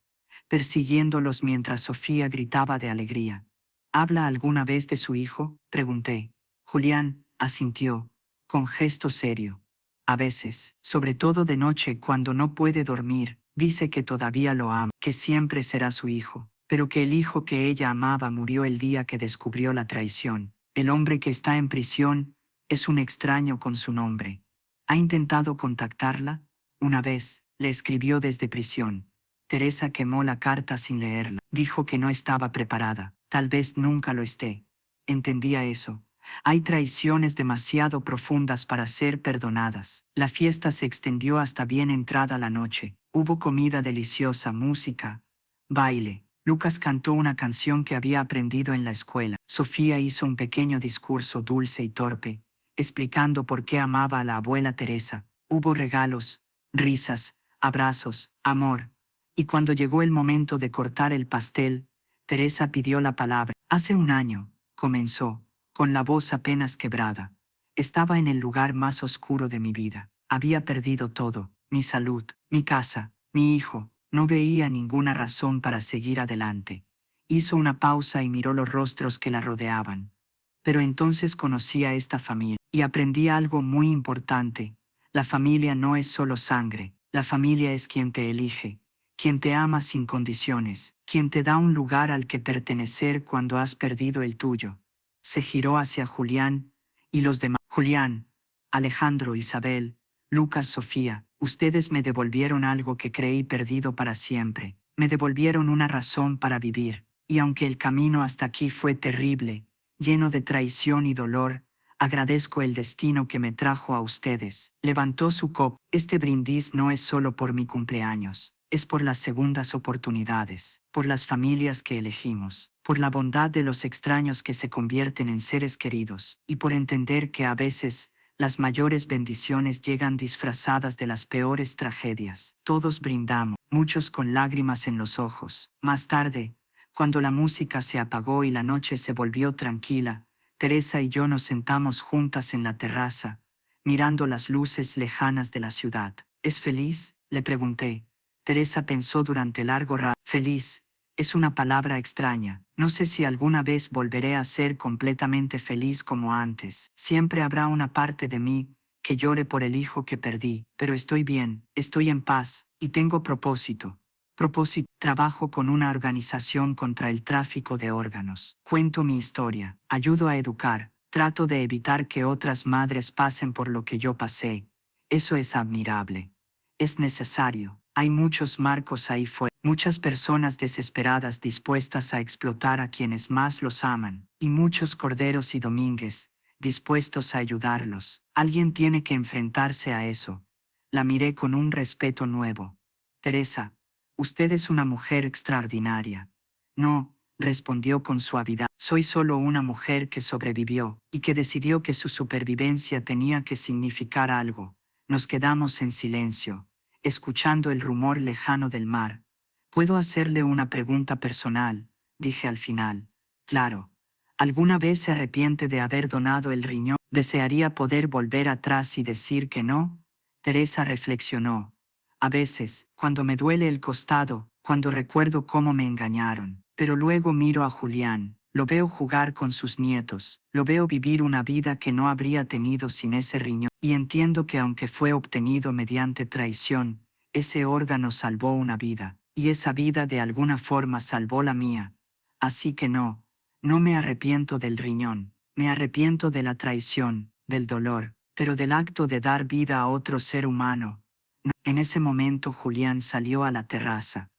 A: persiguiéndolos mientras Sofía gritaba de alegría. «¿Habla alguna vez de su hijo?», pregunté. Julián asintió, con gesto serio. «A veces, sobre todo de noche cuando no puede dormir, dice que todavía lo ama, que siempre será su hijo, pero que el hijo que ella amaba murió el día que descubrió la traición. El hombre que está en prisión es un extraño con su nombre. ¿Ha intentado contactarla?». Una vez, le escribió desde prisión. Teresa quemó la carta sin leerla. Dijo que no estaba preparada. Tal vez nunca lo esté. Entendía eso. Hay traiciones demasiado profundas para ser perdonadas. La fiesta se extendió hasta bien entrada la noche. Hubo comida deliciosa, música, baile. Lucas cantó una canción que había aprendido en la escuela. Sofía hizo un pequeño discurso dulce y torpe, explicando por qué amaba a la abuela Teresa. Hubo regalos, risas, abrazos, amor. Y cuando llegó el momento de cortar el pastel, Teresa pidió la palabra. «Hace un año», comenzó, con la voz apenas quebrada. «Estaba en el lugar más oscuro de mi vida. Había perdido todo, mi salud, mi casa, mi hijo. No veía ninguna razón para seguir adelante». Hizo una pausa y miró los rostros que la rodeaban. «Pero entonces conocí a esta familia y aprendí algo muy importante. La familia no es solo sangre. La familia es quien te elige, quien te ama sin condiciones, quien te da un lugar al que pertenecer cuando has perdido el tuyo». Se giró hacia Julián y los demás. «Julián, Alejandro, Isabel, Lucas, Sofía, ustedes me devolvieron algo que creí perdido para siempre. Me devolvieron una razón para vivir. Y aunque el camino hasta aquí fue terrible, lleno de traición y dolor, agradezco el destino que me trajo a ustedes. Levantó su copa. Este brindis no es solo por mi cumpleaños, es por las segundas oportunidades, por las familias que elegimos, por la bondad de los extraños que se convierten en seres queridos, y por entender que a veces las mayores bendiciones llegan disfrazadas de las peores tragedias. Todos brindamos, muchos con lágrimas en los ojos. Más tarde, cuando la música se apagó y la noche se volvió tranquila, Teresa y yo nos sentamos juntas en la terraza, mirando las luces lejanas de la ciudad. ¿Es feliz?, le pregunté. Teresa pensó durante largo rato. Feliz es una palabra extraña. No sé si alguna vez volveré a ser completamente feliz como antes. Siempre habrá una parte de mí que llore por el hijo que perdí, pero estoy bien, estoy en paz, y tengo propósito. Trabajo con una organización contra el tráfico de órganos. Cuento mi historia, ayudo a educar, trato de evitar que otras madres pasen por lo que yo pasé. Eso es admirable. Es necesario. Hay muchos Marcos ahí fuera, muchas personas desesperadas dispuestas a explotar a quienes más los aman, y muchos Corderos y Domínguez dispuestos a ayudarlos. Alguien tiene que enfrentarse a eso. La miré con un respeto nuevo. Teresa, usted es una mujer extraordinaria. No, respondió con suavidad. Soy solo una mujer que sobrevivió y que decidió que su supervivencia tenía que significar algo. Nos quedamos en silencio, escuchando el rumor lejano del mar. ¿Puedo hacerle una pregunta personal?, dije al final. Claro. ¿Alguna vez se arrepiente de haber donado el riñón? ¿Desearía poder volver atrás y decir que no? Teresa reflexionó. A veces, cuando me duele el costado, cuando recuerdo cómo me engañaron. Pero luego miro a Julián, lo veo jugar con sus nietos, lo veo vivir una vida que no habría tenido sin ese riñón, y entiendo que aunque fue obtenido mediante traición, ese órgano salvó una vida, y esa vida de alguna forma salvó la mía. Así que no me arrepiento del riñón, me arrepiento de la traición, del dolor, pero del acto de dar vida a otro ser humano. En ese momento Julián salió a la terraza.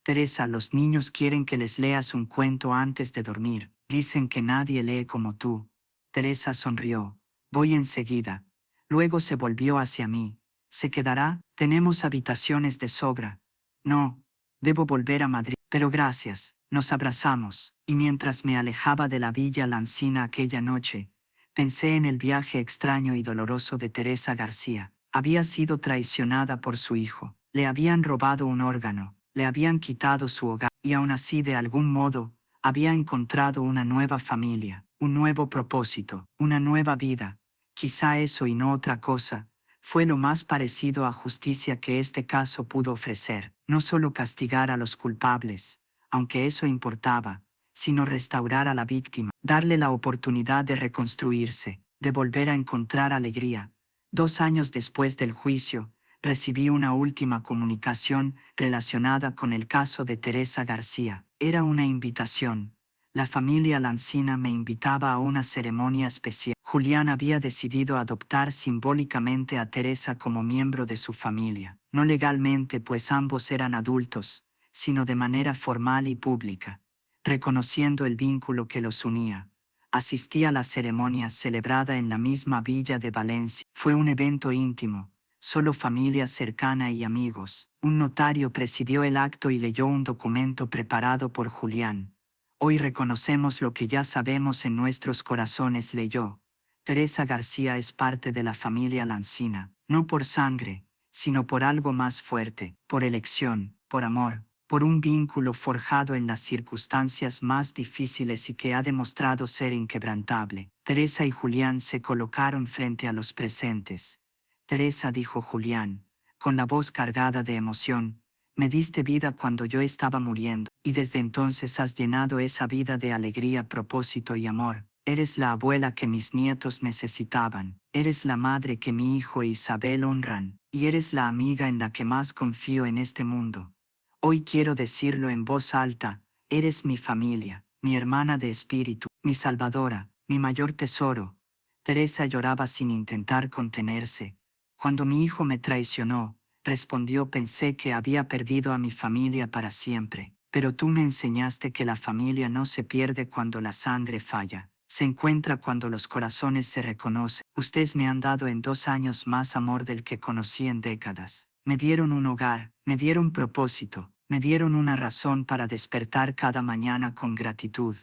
A: Teresa, los niños quieren que les leas un cuento antes de dormir. Dicen que nadie lee como tú. Teresa sonrió. Voy enseguida. Luego se volvió hacia mí. ¿Se quedará? Tenemos habitaciones de sobra. No, debo volver a Madrid. Pero gracias. Nos abrazamos, y mientras me alejaba de la Villa Lancina aquella noche, pensé en el viaje extraño y doloroso de Teresa García. Había sido traicionada por su hijo. Le habían robado un órgano. Le habían quitado su hogar, y aún así de algún modo, había encontrado una nueva familia, un nuevo propósito, una nueva vida. Quizá eso y no otra cosa, fue lo más parecido a justicia que este caso pudo ofrecer. No solo castigar a los culpables, aunque eso importaba, sino restaurar a la víctima, darle la oportunidad de reconstruirse, de volver a encontrar alegría. 2 años después del juicio, recibí una última comunicación relacionada con el caso de Teresa García. Era una invitación. La familia Lancina me invitaba a una ceremonia especial. Julián había decidido adoptar simbólicamente a Teresa como miembro de su familia. No legalmente, pues ambos eran adultos, sino de manera formal y pública, reconociendo el vínculo que los unía. Asistí a la ceremonia celebrada en la misma villa de Valencia. Fue un evento íntimo. Solo familia cercana y amigos. Un notario presidió el acto y leyó un documento preparado por Julián. Hoy reconocemos lo que ya sabemos en nuestros corazones, leyó. Teresa García es parte de la familia Lancina, no por sangre, sino por algo más fuerte, por elección, por amor, por un vínculo forjado en las circunstancias más difíciles y que ha demostrado ser inquebrantable. Teresa y Julián se colocaron frente a los presentes. Teresa, dijo Julián, con la voz cargada de emoción, me diste vida cuando yo estaba muriendo, y desde entonces has llenado esa vida de alegría, propósito y amor. Eres la abuela que mis nietos necesitaban, eres la madre que mi hijo e Isabel honran, y eres la amiga en la que más confío en este mundo. Hoy quiero decirlo en voz alta, eres mi familia, mi hermana de espíritu, mi salvadora, mi mayor tesoro. Teresa lloraba sin intentar contenerse. Cuando mi hijo me traicionó, respondió, pensé que había perdido a mi familia para siempre. pero tú me enseñaste que la familia no se pierde cuando la sangre falla. Se encuentra cuando los corazones se reconocen. Ustedes me han dado en 2 años más amor del que conocí en décadas. Me dieron un hogar, me dieron propósito, me dieron una razón para despertar cada mañana con gratitud.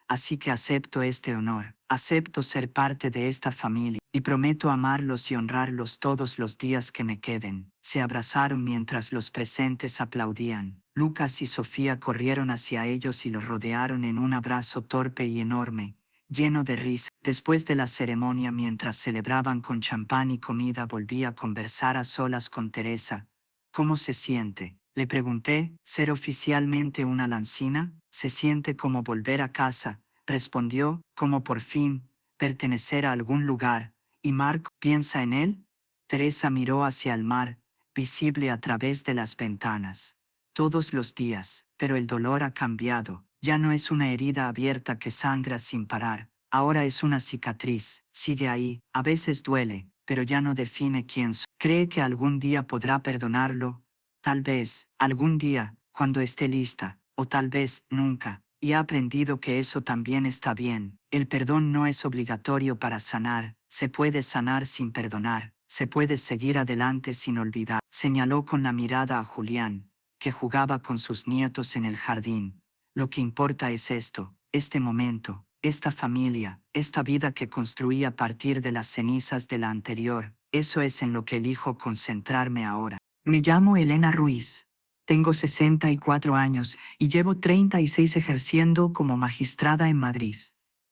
A: Así que acepto este honor, acepto ser parte de esta familia, y prometo amarlos y honrarlos todos los días que me queden. Se abrazaron mientras los presentes aplaudían. Lucas y Sofía corrieron hacia ellos y los rodearon en un abrazo torpe y enorme, lleno de risa. Después de la ceremonia, mientras celebraban con champán y comida, volví a conversar a solas con Teresa. ¿Cómo se siente?, le pregunté. ¿Ser oficialmente una lancina? Se siente como volver a casa, respondió, como por fin pertenecer a algún lugar. ¿Y Mark piensa en él? Teresa miró hacia el mar, visible a través de las ventanas. Todos los días, pero el dolor ha cambiado. Ya no es una herida abierta que sangra sin parar. Ahora es una cicatriz. Sigue ahí, a veces duele, pero ya no define quién soy. ¿Cree que algún día podrá perdonarlo? Tal vez, algún día, cuando esté lista, o tal vez, nunca. Y ha aprendido que eso también está bien. El perdón no es obligatorio para sanar. Se puede sanar sin perdonar. Se puede seguir adelante sin olvidar. Señaló con la mirada a Julián, que jugaba con sus nietos en el jardín. Lo que importa es esto, este momento, esta familia, esta vida que construí a partir de las cenizas de la anterior. Eso es en lo que elijo concentrarme ahora. Me llamo Elena Ruiz. Tengo 64 años y llevo 36 ejerciendo como magistrada en Madrid.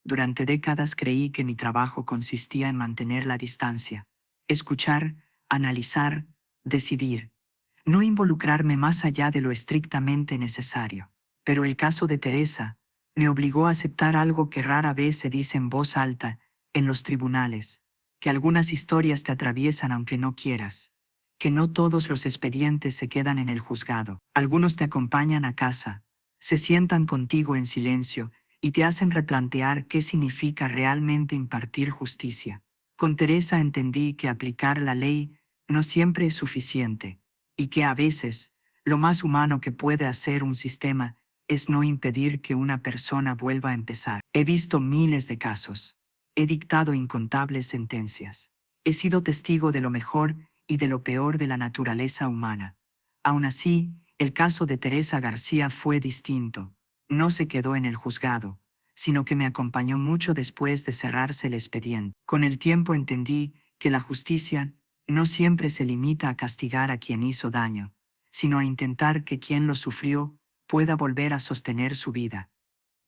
A: Durante décadas creí que mi trabajo consistía en mantener la distancia, escuchar, analizar, decidir, no involucrarme más allá de lo estrictamente necesario. Pero el caso de Teresa me obligó a aceptar algo que rara vez se dice en voz alta en los tribunales, que algunas historias te atraviesan aunque no quieras, que no todos los expedientes se quedan en el juzgado. Algunos te acompañan a casa, se sientan contigo en silencio y te hacen replantear qué significa realmente impartir justicia. Con Teresa entendí que aplicar la ley no siempre es suficiente y que a veces lo más humano que puede hacer un sistema es no impedir que una persona vuelva a empezar. He visto miles de casos. He dictado incontables sentencias. He sido testigo de lo mejor y de lo peor de la naturaleza humana. Aún así, el caso de Teresa García fue distinto. No se quedó en el juzgado, sino que me acompañó mucho después de cerrarse el expediente. Con el tiempo entendí que la justicia no siempre se limita a castigar a quien hizo daño, sino a intentar que quien lo sufrió pueda volver a sostener su vida,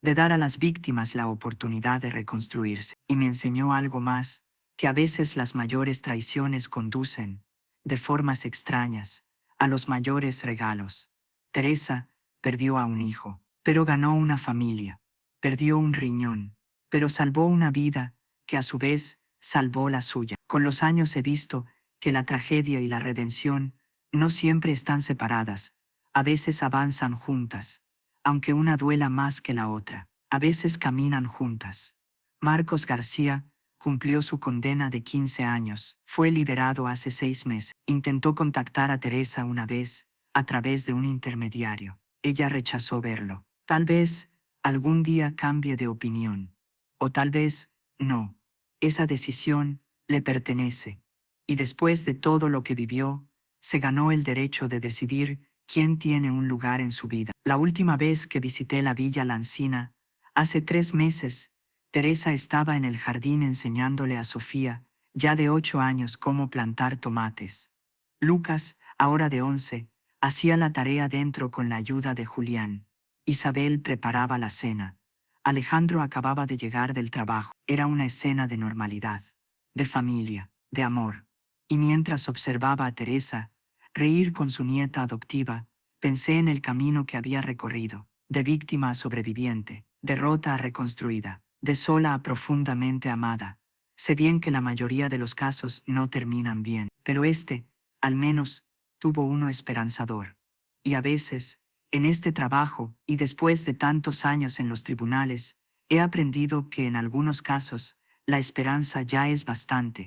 A: de dar a las víctimas la oportunidad de reconstruirse. Y me enseñó algo más, que a veces las mayores traiciones conducen, de formas extrañas, a los mayores regalos. Teresa perdió a un hijo, pero ganó una familia. Perdió un riñón, pero salvó una vida, que a su vez salvó la suya. Con los años he visto que la tragedia y la redención no siempre están separadas. A veces avanzan juntas, aunque una duela más que la otra. A veces caminan juntas. Marcos García cumplió su condena de 15 años. Fue liberado hace 6 meses. Intentó contactar a Teresa una vez, a través de un intermediario. Ella rechazó verlo. Tal vez algún día cambie de opinión. O tal vez no. Esa decisión le pertenece. Y después de todo lo que vivió, se ganó el derecho de decidir quién tiene un lugar en su vida. La última vez que visité la Villa Lancina, hace 3 meses, Teresa estaba en el jardín enseñándole a Sofía, ya de 8 años, cómo plantar tomates. Lucas, ahora de 11, hacía la tarea dentro con la ayuda de Julián. Isabel preparaba la cena. Alejandro acababa de llegar del trabajo. Era una escena de normalidad, de familia, de amor. Y mientras observaba a Teresa reír con su nieta adoptiva, pensé en el camino que había recorrido, de víctima a sobreviviente, de rota a reconstruida, de sola a profundamente amada. Sé bien que la mayoría de los casos no terminan bien, pero este, al menos, tuvo uno esperanzador. Y a veces, en este trabajo, y después de tantos años en los tribunales, he aprendido que en algunos casos, la esperanza ya es bastante.